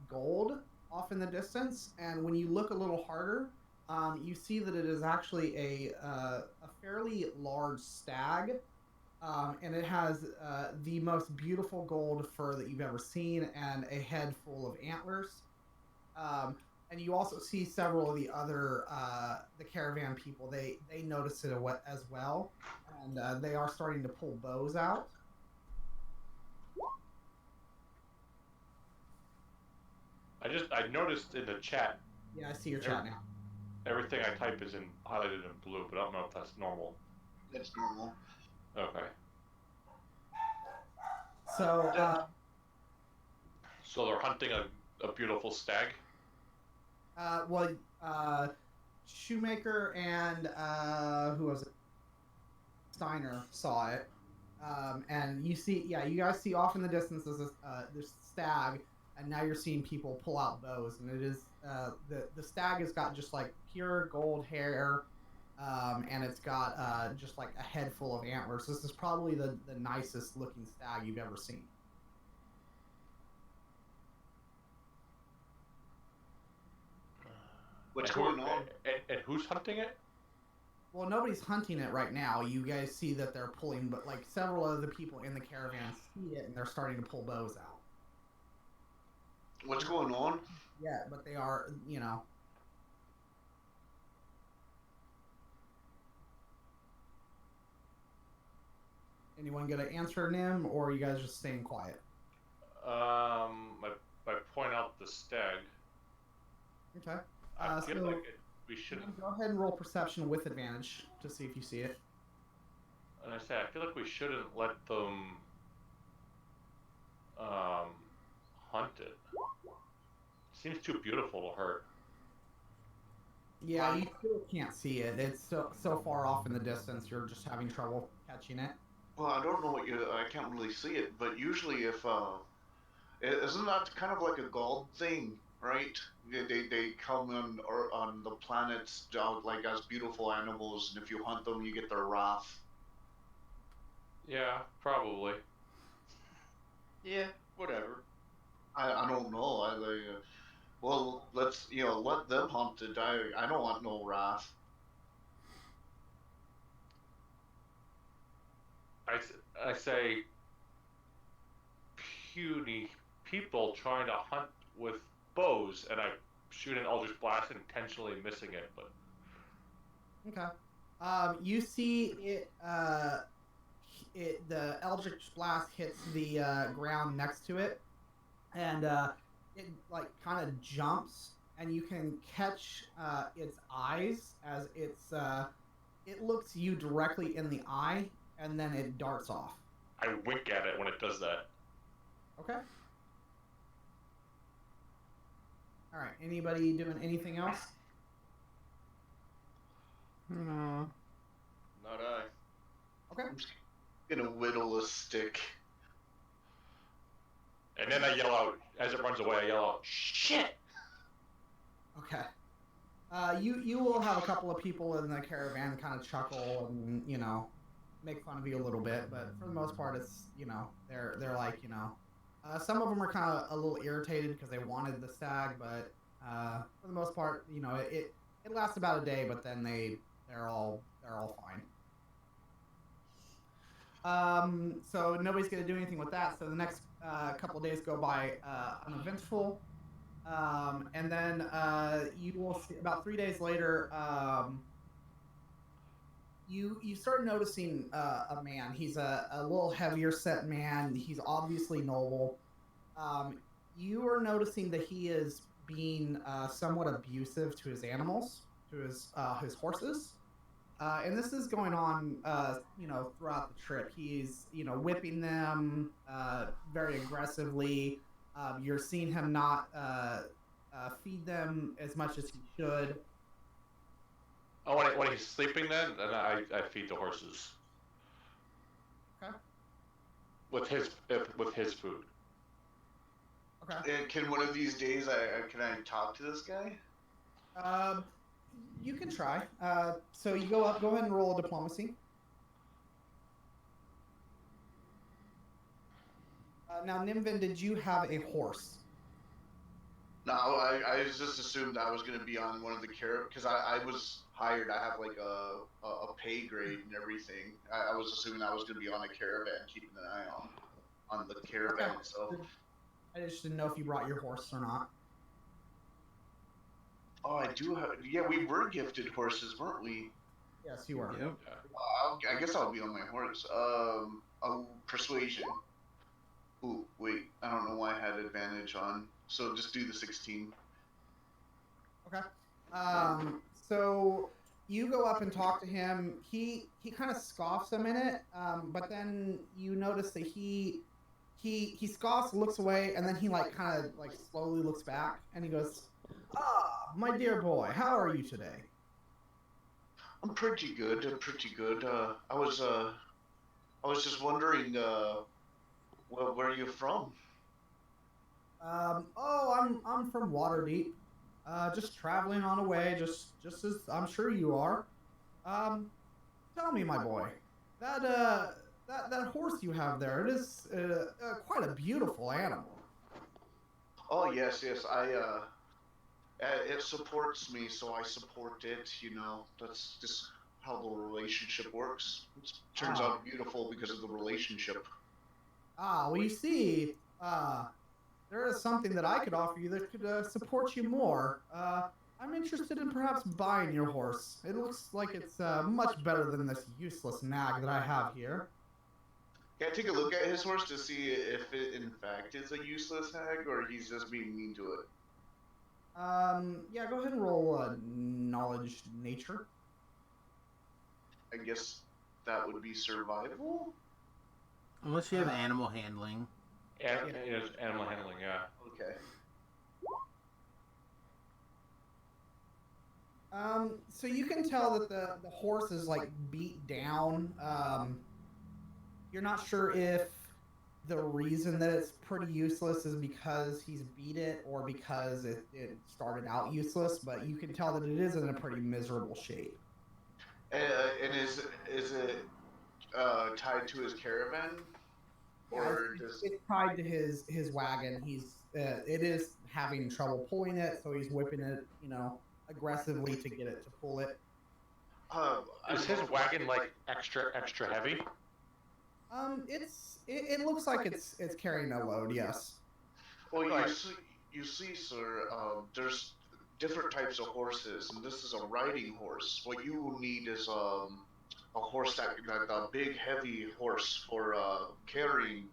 S5: gold off in the distance. And when you look a little harder, you see that it is actually a fairly large stag. And it has the most beautiful gold fur that you've ever seen, and a head full of antlers. And you also see several of the other the caravan people. They notice it as well, and they are starting to pull bows out.
S4: I noticed in the chat.
S5: Yeah, I see your chat now.
S4: Everything I type is highlighted in blue, but I don't know if that's normal.
S1: That's normal.
S4: Okay.
S5: So
S4: So they're hunting a beautiful stag?
S5: Shoemaker and who was it? Steiner saw it. And you guys see off in the distance this stag, and now you're seeing people pull out bows, and it is the stag has got just like pure gold hair, and it's got just like a head full of antlers. This is probably the nicest looking stag you've ever seen.
S1: What's going on?
S4: And who's hunting it?
S5: Well, nobody's hunting it right now. You guys see that they're pulling, but like several of the people in the caravan see it, and they're starting to pull bows out.
S1: What's going on?
S5: Yeah, but they are, Anyone gonna answer Nim, or are you guys just staying quiet?
S4: I point out the stag.
S5: Okay.
S4: I feel
S5: so
S4: like we should.
S5: Go ahead and roll perception with advantage to see if you see it.
S4: And I feel like we shouldn't let them hunt it. Seems too beautiful to hurt.
S5: Yeah, you still can't see it. It's so far off in the distance. You're just having trouble catching it.
S1: Well, I don't know I can't really see it, but usually if isn't that kind of like a gold thing, right? They come on the planets like as beautiful animals, and if you hunt them, you get their wrath.
S4: Yeah, probably.
S3: Yeah, whatever.
S1: I don't know. Well, let's let them hunt it. I don't want no wrath.
S4: I say puny people trying to hunt with bows, and I shoot an Eldritch Blast, intentionally missing it. But
S5: Okay. You see it. The Eldritch Blast hits the ground next to it, and it like kind of jumps, and you can catch its eyes as it looks you directly in the eye, and then it darts off.
S4: I wink at it when it does that.
S5: Okay. All right. Anybody doing anything else?
S2: No.
S3: Not I.
S5: Okay.
S1: I'm just gonna whittle a stick.
S4: And then I yell out, as it runs away, I yell out, "Shit!"
S5: Okay. You will have a couple of people in the caravan kind of chuckle and make fun of you a little bit, but for the most part, it's they're like some of them are kind of a little irritated because they wanted the stag, but for the most part, it lasts about a day, but then they're all fine. So nobody's gonna do anything with that. So the next couple of days go by uneventful. And then you will see about 3 days later, you start noticing a man. He's a little heavier set man. He's obviously noble. You are noticing that he is being somewhat abusive to his animals, to his horses. And this is going on, throughout the trip. He's, whipping them very aggressively. You're seeing him not feed them as much as he should.
S4: Oh, when he's sleeping, then I feed the horses.
S5: Okay.
S4: With his food.
S5: Okay.
S1: And can one of these days can I talk to this guy?
S5: You can try. So you go ahead and roll a diplomacy. Now, Nimvin, did you have a horse?
S1: No, I just assumed I was gonna be on one of the caravan because I was hired. I have like a pay grade and everything. I was assuming I was gonna be on a caravan, keeping an eye on the caravan.
S5: Okay.
S1: So
S5: I just didn't know if you brought your horse or not.
S1: oh, I do have. Yeah, we were gifted horses, weren't we?
S5: Yes, you were.
S2: Yep.
S1: I guess I'll be on my horse. Persuasion. Ooh, wait. I don't know why I had advantage on. So just do the 16.
S5: Okay. So you go up and talk to him. He kind of scoffs a minute, but then you notice that he scoffs, looks away, and then he kind of slowly looks back, and he goes, "Ah, my dear boy, how are you today?"
S1: I'm pretty good. I was just wondering, where are you from?
S5: I'm from Waterdeep. Just traveling on a way, just as I'm sure you are. Tell me, my boy, that horse you have there, it is quite a beautiful animal.
S1: Oh yes. It supports me, so I support it. That's just how the relationship works. It turns out beautiful because of the relationship.
S5: Well, you see, there is something that I could offer you that could support you more. I'm interested in perhaps buying your horse. It looks like it's much better than this useless nag that I have here.
S1: Can I take a look at his horse to see if it in fact is a useless hag, or he's just being mean to it?
S5: Yeah, go ahead and roll knowledge nature.
S1: I guess that would be survival?
S2: Unless you have animal handling.
S4: Animal handling, yeah.
S1: Okay.
S5: So you can tell that the horse is beat down. You're not sure if the reason that it's pretty useless is because he's beat it or because it started out useless, but you can tell that it is in a pretty miserable shape.
S1: And is it tied to his caravan? Or
S5: it's tied to his wagon. It is having trouble pulling it, so he's whipping it, aggressively to get it to pull it.
S4: Is his wagon extra heavy?
S5: It looks like it's carrying a load, yes.
S1: Well,
S3: Go ahead.
S1: you see, sir, there's different types of horses, and this is a riding horse. What you will need is a horse that a big, heavy horse for carrying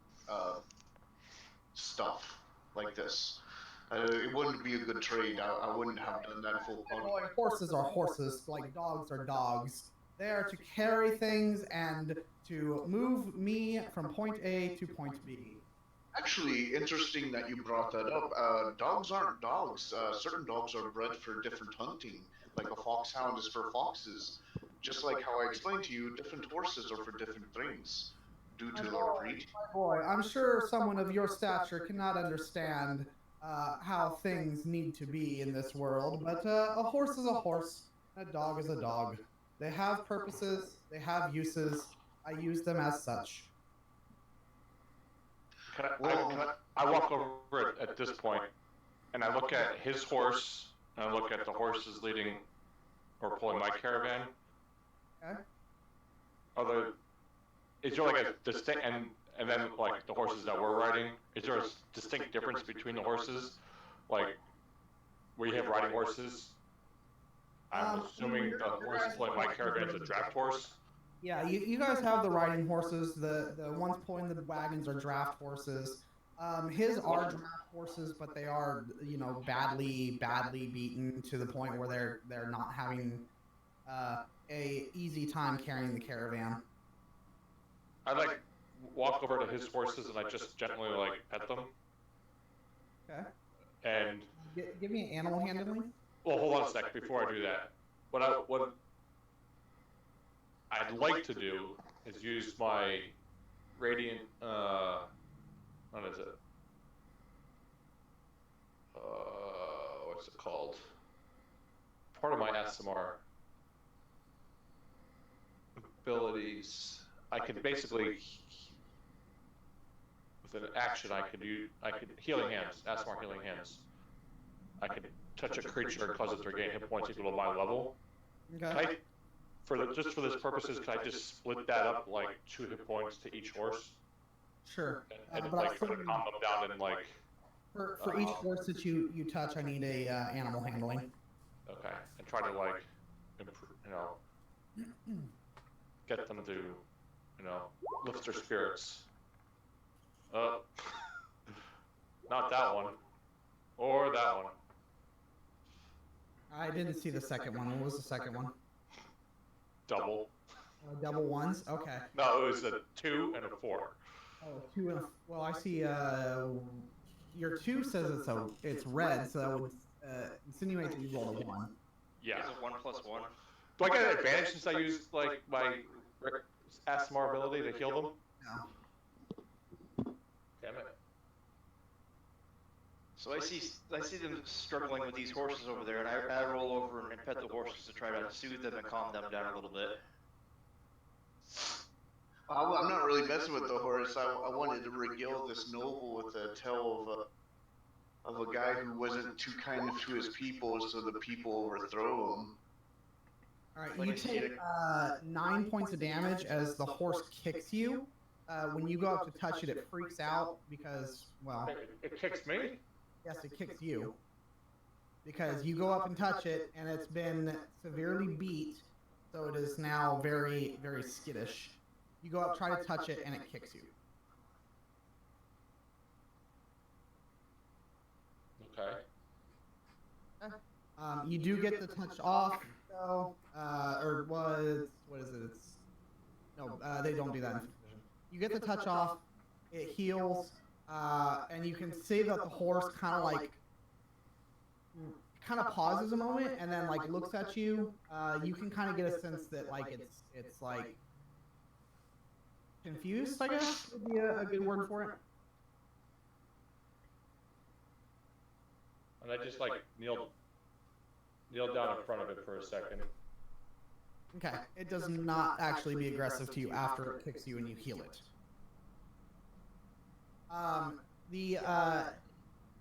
S1: stuff like this. It wouldn't be a good trade. I wouldn't have done that full pony.
S5: Boy, horses are horses, like dogs are dogs. They are to carry things and to move me from point A to point B.
S1: Actually, interesting that you brought that up. Dogs aren't dogs. Certain dogs are bred for different hunting. Like a foxhound is for foxes. Just like how I explained to you, different horses are for different things due to their breed.
S5: Boy, I'm sure someone of your stature cannot understand how things need to be in this world, but a horse is a horse, a dog is a dog. They have purposes, they have uses. I use them as such.
S4: I walk over at this point, and I look at his horse, and I look at the horses leading or pulling my caravan.
S5: Okay.
S4: Is there like a distinct, and then like the horses that we're riding, is there a distinct difference between the horses? Like, we have riding horses. I'm assuming the horse pulling my caravan is a draft horse.
S5: Yeah, you guys have the riding horses. The ones pulling the wagons are draft horses. His are draft horses, but they are, you know, badly beaten to the point where they're not having a easy time carrying the caravan.
S4: I like walk over to his horses and I just gently like pet them.
S5: Okay.
S4: And
S5: give me an animal handling.
S4: Well, hold on a sec before I do that. What I'd like to do is use my radiant. What is it? What's it called? Part of my SMR abilities. I can basically, with an action, I could healing hands, SMR healing hands. I could touch a creature and cause it to regain hit points equal to my level.
S5: Okay.
S4: Just for this purposes, can I just split that up like 2 hit points to each horse?
S5: Sure.
S4: And like try to calm them down and like.
S5: For each horse that you touch, I need a animal handling.
S4: Okay, and try to like, improve, get them to, lift their spirits. Not that one, or that one.
S5: I didn't see the second one. What was the second one?
S4: Double.
S5: Double ones? Okay.
S4: No, it was a 2 and a 4.
S5: Oh, 2 and a... Well, I see, your 2 says it's red, so that would insinuate that you rolled a 1.
S4: Yeah.
S3: It's a 1+1.
S4: Do I get an advantage since I used, like, my ASMR ability to heal them?
S5: No.
S4: Damn it.
S3: So I see them struggling with these horses over there, and I roll over and pet the horses to try to soothe them and calm them down a little bit.
S1: I'm not really messing with the horse. I wanted to regale this noble with a tale of a guy who wasn't too kind to his people, so the people overthrow him.
S5: All right, you take 9 points of damage as the horse kicks you. When you go up to touch it, it freaks out because, well...
S4: It kicks me?
S5: Yes, it kicks you. Because you go up and touch it, and it's been severely beat, so it is now very, very skittish. You go up, try to touch it, and it kicks you.
S4: Okay.
S5: You do get the touch off, though, or what is it? No, they don't do that in 5th edition. You get the touch off, it heals, and you can see that the horse kind of pauses a moment and then like looks at you. You can kind of get a sense that like it's like confused, I guess would be a good word for it.
S4: And I just like kneel down in front of it for a second.
S5: Okay, it does not actually be aggressive to you after it kicks you and you heal it.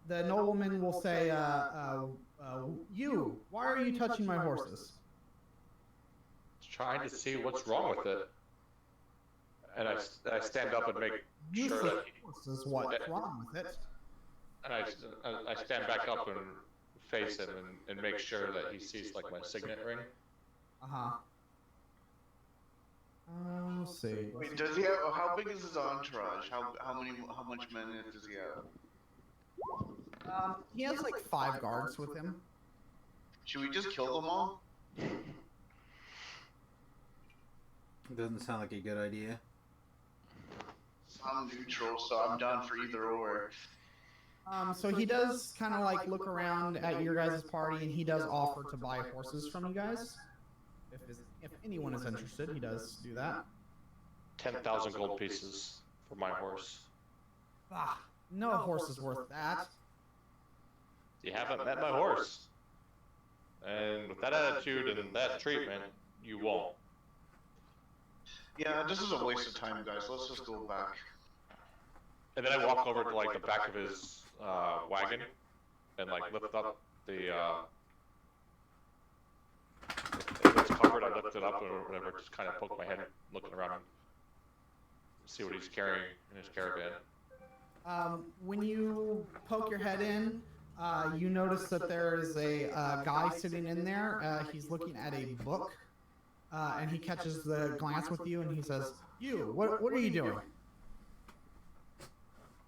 S5: The nobleman will say, you, why are you touching my horses?
S4: Trying to see what's wrong with it. And I stand up and make sure that
S5: horses, what's wrong with it?
S4: And I stand back up and face him and make sure that he sees like my signet ring.
S5: Let's see.
S1: Wait, does he have? How big is his entourage? How much men does he have?
S5: He has like 5 guards with him.
S1: Should we just kill them all?
S2: Doesn't sound like a good idea.
S1: I'm neutral, so I'm down for either or.
S5: So he does kind of like look around at your guys' party, and he does offer to buy horses from you guys. If anyone is interested, he does do that.
S4: 10,000 gold pieces for my horse.
S5: No horse is worth that.
S4: You haven't met my horse. And with that attitude and that treatment, you won't.
S1: Yeah, this is a waste of time, guys. Let's just go back.
S4: And then I walk over to like the back of his wagon and like lift up the if it's covered, I lift it up or whatever, just kind of poke my head looking around, see what he's carrying in his caravan.
S5: When you poke your head in, you notice that there is a guy sitting in there. He's looking at a book, and he catches the glance with you, and he says, "You, what are you doing?"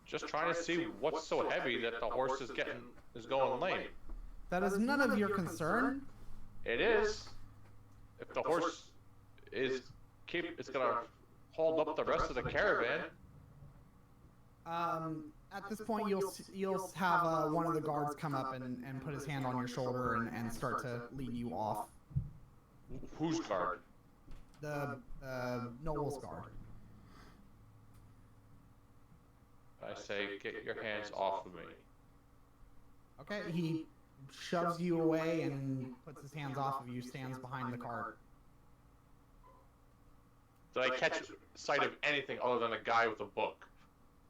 S4: Just trying to see what's so heavy that the horse is going lame.
S5: That is none of your concern.
S4: It is. If the horse it's gonna hold up the rest of the caravan.
S5: At this point, you'll have one of the guards come up and put his hand on your shoulder and start to lead you off.
S4: Whose guard?
S5: The noble's guard.
S4: I say, get your hands off of me.
S5: Okay, he shoves you away and puts his hands off of you, stands behind the cart.
S4: Did I catch sight of anything other than a guy with a book?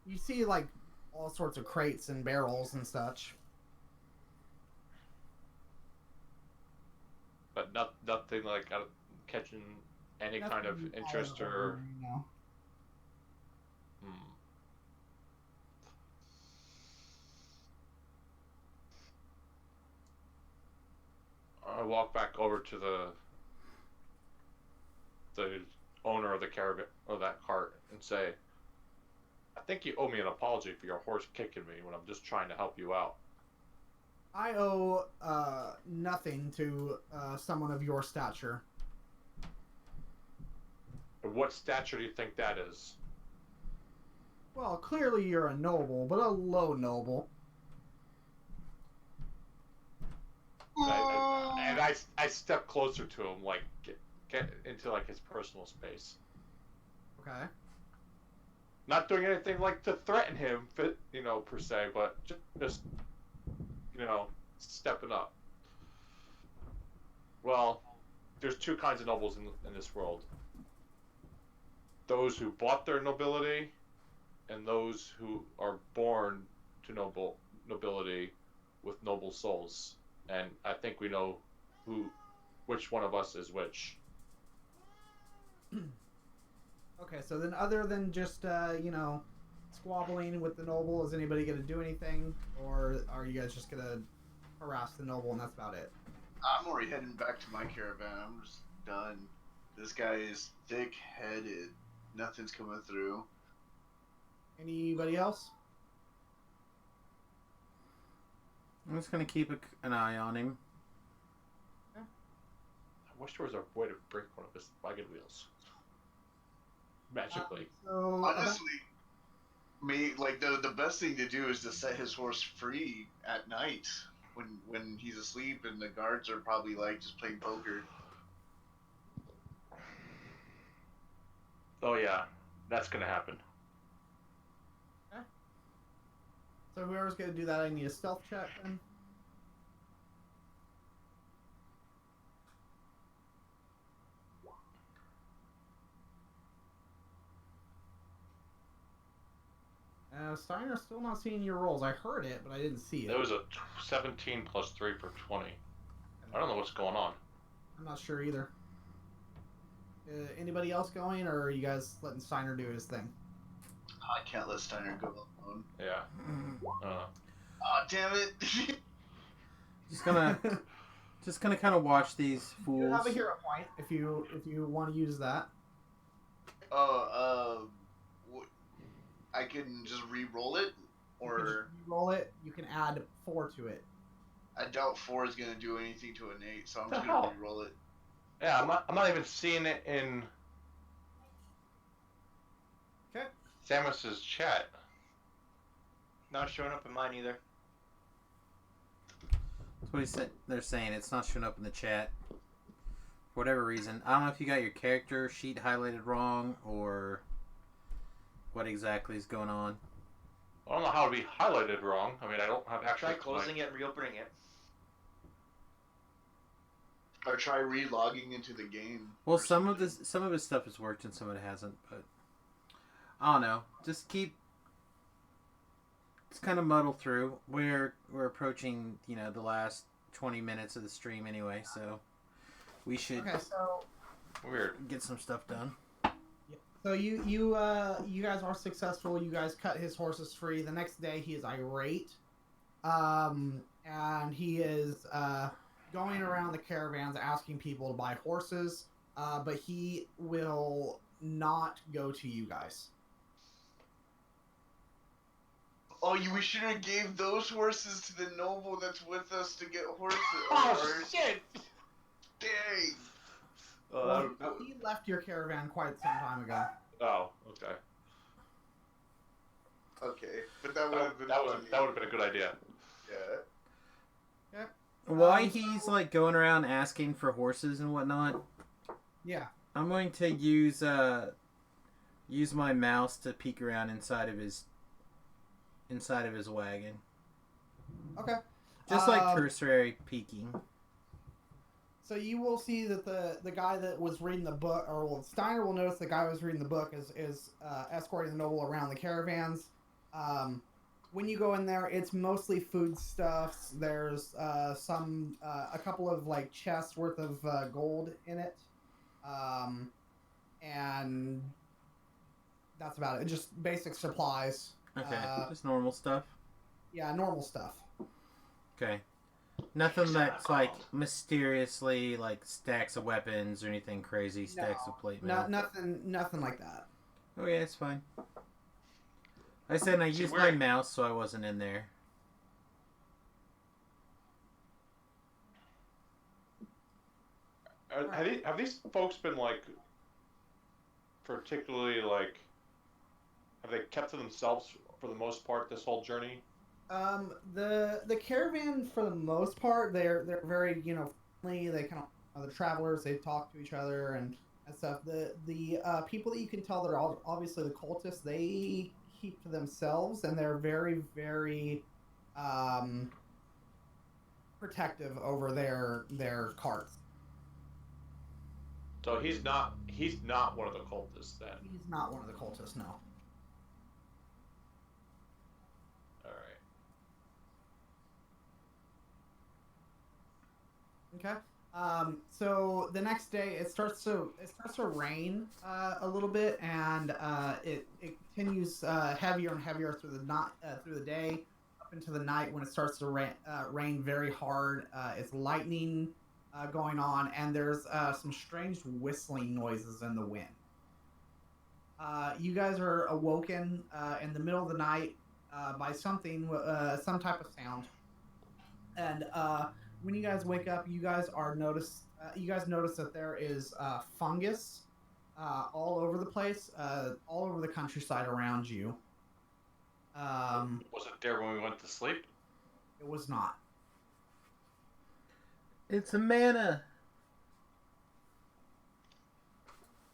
S5: You see, like, all sorts of crates and barrels and such.
S4: But nothing like catching any kind of interest or...
S5: No.
S4: I walk back over to the owner of the caravan or that cart and say, I think you owe me an apology for your horse kicking me when I'm just trying to help you out.
S5: I owe nothing to someone of your stature.
S4: What stature do you think that is?
S5: Well, clearly you're a noble, but a low noble.
S4: And I step closer to him, like get into like his personal space.
S5: Okay.
S4: Not doing anything like to threaten him, per se, but just stepping up. Well, there's 2 kinds of nobles in this world. Those who bought their nobility, and those who are born to nobility with noble souls. And I think we know which one of us is which.
S5: Okay, so then other than just, squabbling with the noble, is anybody going to do anything? Or are you guys just going to harass the noble and that's about it?
S1: I'm already heading back to my caravan. I'm just done. This guy is thick-headed. Nothing's coming through.
S5: Anybody else?
S2: I'm just gonna keep an eye on him.
S4: I wish there was a way to break one of his wagon wheels. Magically.
S1: Honestly, the best thing to do is to set his horse free at night when he's asleep and the guards are probably like just playing poker.
S4: Oh yeah, that's gonna happen.
S5: Okay. So whoever's gonna do that, I need a stealth check then. Steiner's still not seeing your rolls. I heard it, but I didn't see it.
S4: It was a 17 plus 3 for 20. I don't know what's going on.
S5: I'm not sure either. Anybody else going, or are you guys letting Steiner do his thing?
S1: I can't let Steiner go alone.
S4: Yeah.
S1: Oh, damn it.
S2: Just gonna kind of watch these
S5: You
S2: fools.
S5: have a hero point if you want to use that.
S1: I can just re-roll it,
S5: You can just
S1: or
S5: roll it. You can add 4 to it.
S1: I doubt 4 is gonna do anything to an 8, so I'm just
S4: The
S1: gonna
S4: hell?
S1: re-roll it.
S4: Yeah, I'm not even seeing it in
S5: Okay.
S4: Samus's chat.
S3: Not showing up in mine either.
S2: That's what they're saying. It's not showing up in the chat. For whatever reason. I don't know if you got your character sheet highlighted wrong or what exactly is going on.
S4: I don't know how to be highlighted wrong. I mean, I don't have actual.
S3: Try closing it and reopening it.
S1: Or try re-logging into the game.
S2: Well,
S1: or
S2: some of
S1: something.
S2: his stuff has worked and some of it hasn't, but I don't know. Just kind of muddle through. We're approaching, the last 20 minutes of the stream anyway, so we should
S4: Weird.
S2: get some stuff done.
S5: So you guys are successful. You guys cut his horses free. The next day he is irate, and he is going around the caravans asking people to buy horses, but he will not go to you guys.
S1: Oh, we should have gave those horses to the noble that's with us to get horses.
S4: Oh shit!
S1: Dang.
S5: Well, he left your caravan quite some time ago.
S4: Oh, okay.
S1: Okay, but that would have been
S4: that would
S1: funny.
S4: have been a good idea.
S1: Yeah.
S2: While he's going around asking for horses and whatnot,
S5: Yeah.
S2: I'm going to use my mouse to peek around inside of his wagon.
S5: Okay.
S2: Just like cursory peeking.
S5: So you will see that the guy that was reading the book, Steiner will notice the guy who was reading the book is escorting the noble around the caravans. When you go in there, it's mostly foodstuffs. There's a couple of chests worth of gold in it, and that's about it. Just basic supplies.
S2: Okay, just normal stuff.
S5: Yeah, normal stuff.
S2: Okay. Nothing that's mysteriously stacks of weapons or anything crazy, stacks of plate mail.
S5: Nothing like that.
S2: Okay, it's fine. I said I used my mouse, so I wasn't in there.
S4: Have these folks been particularly have they kept to themselves for the most part this whole journey?
S5: The caravan for the most part they're very friendly. They kind of the travelers, they talk to each other and stuff. The people that you can tell that are obviously the cultists, they keep to themselves and they're very very protective over their carts.
S4: So he's not one of the cultists then.
S5: He's not one of the cultists, no.
S4: All right.
S5: Okay. So the next day it starts to rain a little bit, and it continues heavier and heavier through the day up into the night when it starts to rain very hard. It's lightning going on, and there's some strange whistling noises in the wind. You guys are awoken in the middle of the night by something, some type of sound, and when you guys wake up, you guys notice that there is fungus all over the place, all over the countryside around you.
S4: Was it there when we went to sleep?
S5: It was not.
S2: It's a mana.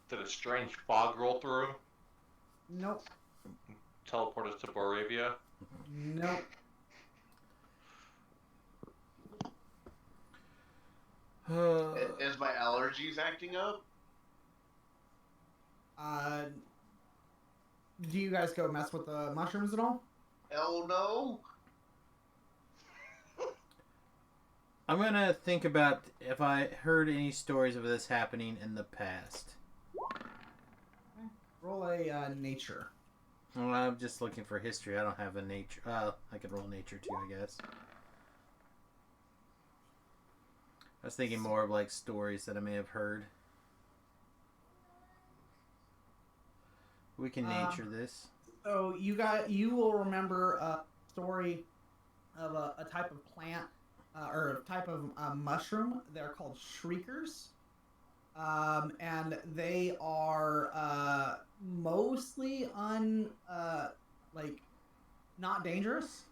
S4: Did a strange fog roll through?
S5: Nope.
S4: Teleport us to Boravia?
S5: Nope.
S1: Is my allergies acting up?
S5: Do you guys go mess with the mushrooms at all?
S1: Hell no.
S2: I'm gonna think about if I heard any stories of this happening in the past.
S5: Roll a nature.
S2: Well, I'm just looking for history. I don't have a nature. I could roll nature too, I guess. I was thinking more of like stories that I may have heard. We can nature this.
S5: So you will remember a story of a type of plant or a type of mushroom. They're called shriekers, and they are mostly like not dangerous,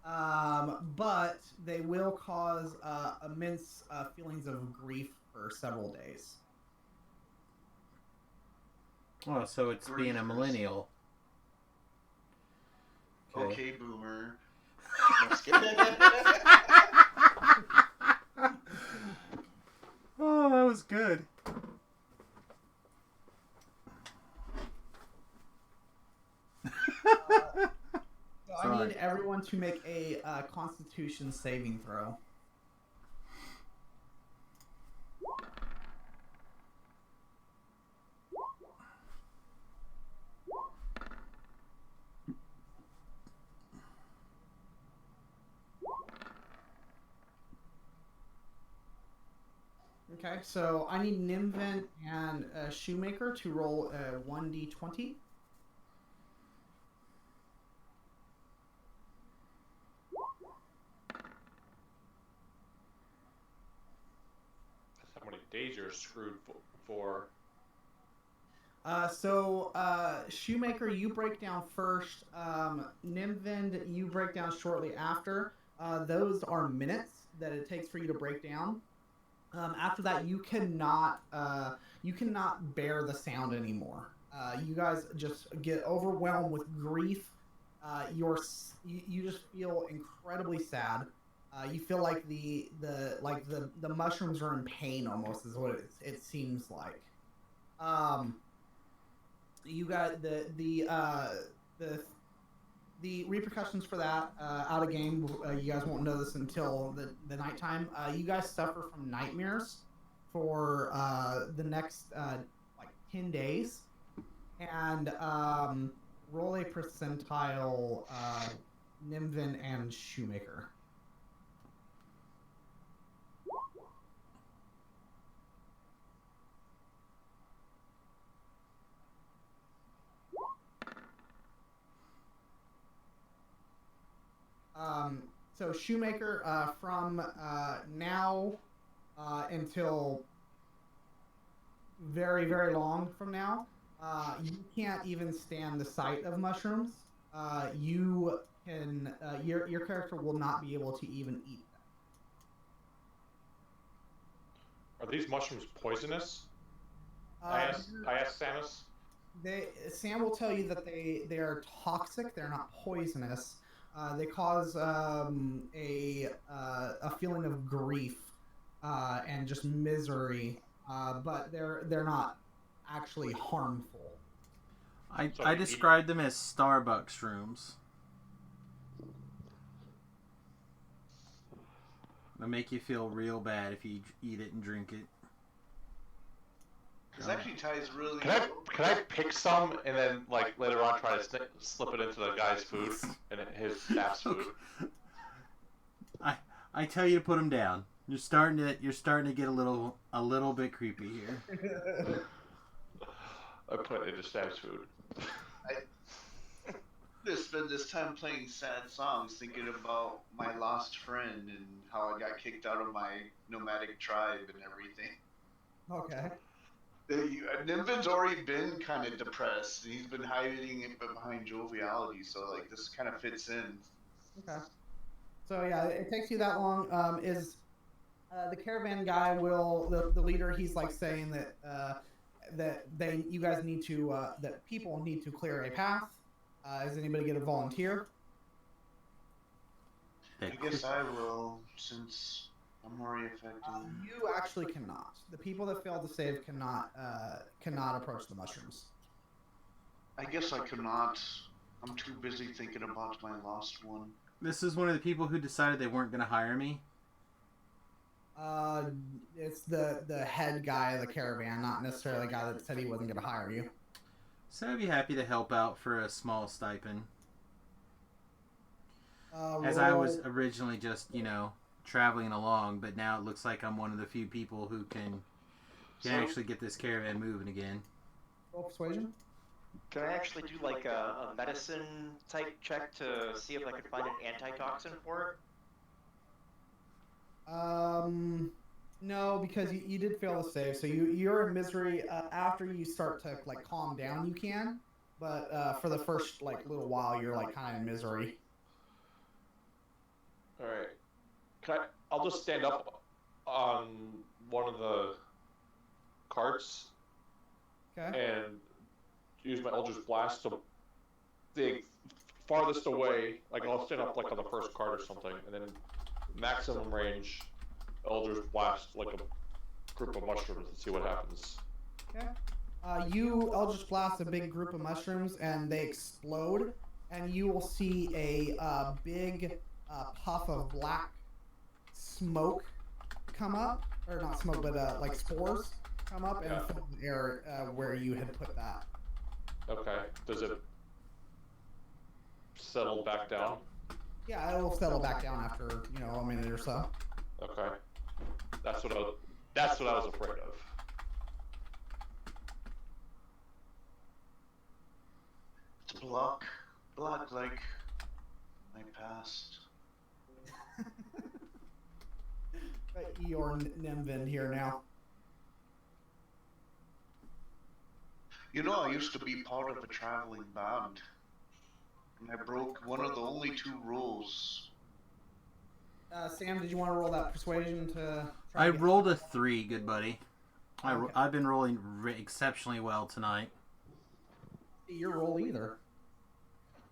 S5: but they will cause immense feelings of grief for several days.
S2: Oh, so it's being a millennial.
S1: Okay, boomer.
S2: Oh, that was good.
S5: So I need everyone to make a Constitution saving throw. Okay, so I need Nimvent and Shoemaker to roll a 1d20.
S4: That's how many days you're screwed for.
S5: Shoemaker, you break down first. Nimvend, you break down shortly after. Those are minutes that it takes for you to break down. After that, you cannot bear the sound anymore. You guys just get overwhelmed with grief. You just feel incredibly sad. You feel like the mushrooms are in pain almost is what it seems like. You got the repercussions for that out of game. You guys won't know this until the nighttime. You guys suffer from nightmares for the next 10 days, and roll a percentile Nimvin and Shoemaker. So Shoemaker, from now until very, very long from now, you can't even stand the sight of mushrooms. You can, your character will not be able to even eat them.
S4: Are these mushrooms poisonous? I asked Samus.
S5: Sam will tell you that they are toxic. They're not poisonous. They cause a feeling of grief and just misery, but they're not actually harmful.
S2: I described them as Starbucks shrooms. They'll make you feel real bad if you eat it and drink it.
S1: Because actually ties really.
S4: Can I pick some and then later on try to slip it into the guy's food and his staff's food?
S2: I tell you to put them down. You're starting to get a little bit creepy here.
S4: I put it into staff's food.
S1: I just spend this time playing sad songs, thinking about my lost friend and how I got kicked out of my nomadic tribe and everything.
S5: Okay.
S1: Nimvin's already been kind of depressed. He's been hiding it behind joviality, so this kind of fits in.
S5: Okay. So yeah, it takes you that long. The caravan guy the leader? He's saying that you guys need to that people need to clear a path. Is anybody going to volunteer?
S1: I guess I will, since I'm already affected.
S5: You actually cannot. The people that failed to save cannot approach the mushrooms.
S1: I guess I could not. I'm too busy thinking about my lost one.
S2: This is one of the people who decided they weren't going to hire me.
S5: It's the head guy of the caravan, not necessarily the guy that said he wasn't going to hire you.
S2: So I'd be happy to help out for a small stipend. As I was originally just, traveling along, but now it looks like I'm one of the few people who can actually get this caravan moving again.
S5: Roll persuasion.
S3: Can I actually do like a medicine type check to see if I can find an antitoxin for it?
S5: No, because you did fail the save, so you're in misery. After you start to like calm down, you can, but for the first like little while, you're like kind of in misery.
S4: All right. I'll just stand up on one of the carts
S5: Okay.
S4: and use my Eldritch Blast to dig farthest away. Like I'll stand up like on the first cart or something, and then maximum range Eldritch Blast like a group of mushrooms and see what happens.
S5: Okay. You Eldritch Blast a big group of mushrooms, and they explode, and you will see a big puff of black smoke come up, or not smoke, but like spores come up and fill the air where you had put that.
S4: Okay. Does it settle back down?
S5: Yeah, it will settle back down after a minute or so.
S4: Okay. That's what I was afraid of.
S1: It's block like my past.
S5: Eeyore Nimvin here now.
S1: I used to be part of a traveling band, and I broke one of the only 2 rules.
S5: Sam, did you want to roll that persuasion to try
S2: I
S5: to get...
S2: rolled a 3, good buddy.
S5: Okay.
S2: I've been rolling exceptionally well tonight.
S5: Your roll either.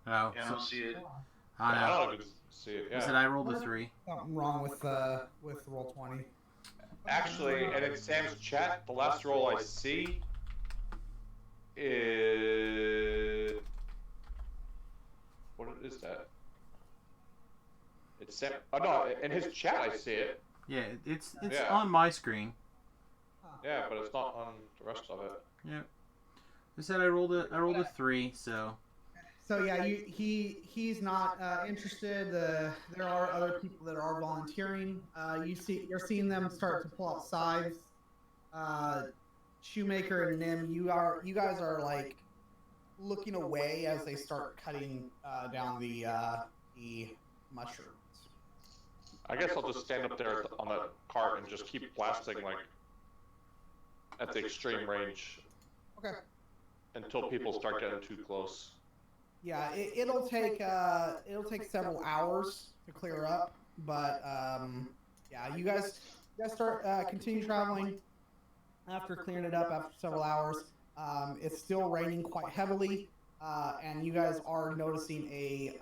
S2: Oh,
S1: Yeah, I don't see it.
S2: I know.
S4: I don't even see it.
S2: I
S4: Yeah.
S2: said I rolled a 3.
S5: Something wrong with roll 20.
S4: Actually, and in Sam's chat, the last roll I see is what is that? It's Sam. Oh no, in his chat I see it.
S2: Yeah, it's
S4: Yeah.
S2: on my screen.
S4: Yeah, but it's not on the rest of it.
S2: Yeah. I said I rolled a 3, so.
S5: So yeah, he's not interested. There are other people that are volunteering. You're seeing them start to pull out scythes. Shoemaker and Nim, you guys are like looking away as they start cutting down the mushrooms.
S4: I guess I'll just stand up there on the cart and just keep blasting like at the extreme range.
S5: Okay.
S4: Until people start getting too close.
S5: Yeah, it'll take several hours to clear up, but yeah, you guys start continue traveling after clearing it up after several hours. It's still raining quite heavily, and you guys are noticing a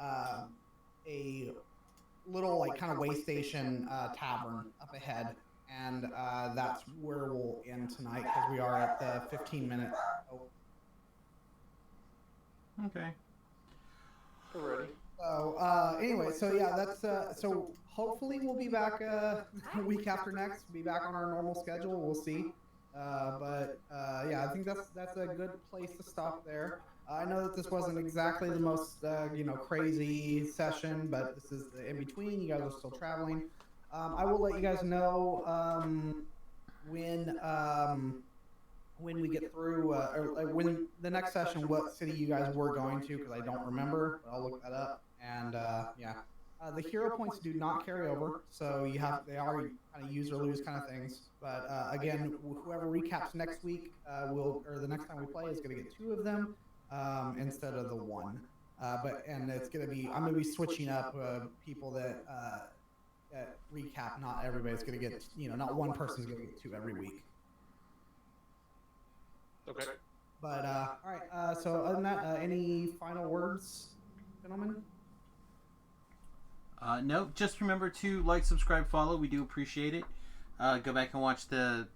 S5: little like kind of way station tavern up ahead, and that's where we'll end tonight because we are at the 15-minute.
S2: Okay.
S4: Already.
S5: So anyway, so yeah, that's so hopefully we'll be back a week after next. We'll be back on our normal schedule. We'll see. But yeah, I think that's a good place to stop there. I know that this wasn't exactly the most crazy session, but this is the in between. You guys are still traveling. I will let you guys know when we get through, or like when the next session, what city you guys were going to, because I don't remember. But I'll look that up. And yeah, the hero points do not carry over, so they are kind of use or lose kind of things. But again, whoever recaps next week or the next time we play is going to get 2 of them instead of the 1. And it's going to be I'm going to be switching up people that recap. Not everybody's going to get not one person's going to get 2 every week.
S4: Okay.
S5: But all right. So other than that, any final words, gentlemen?
S2: No, just remember to like, subscribe, follow. We do appreciate it. Go back and watch the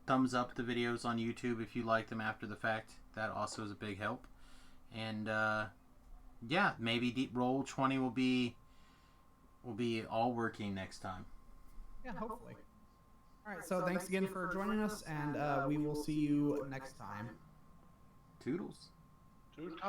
S2: thumbs up the videos on YouTube if you like them after the fact. That also is a big help. And yeah, maybe roll 20 will be all working next time.
S5: Yeah, hopefully. All right, so thanks again for joining us, and we will see you next time.
S2: Toodles.
S4: Dude.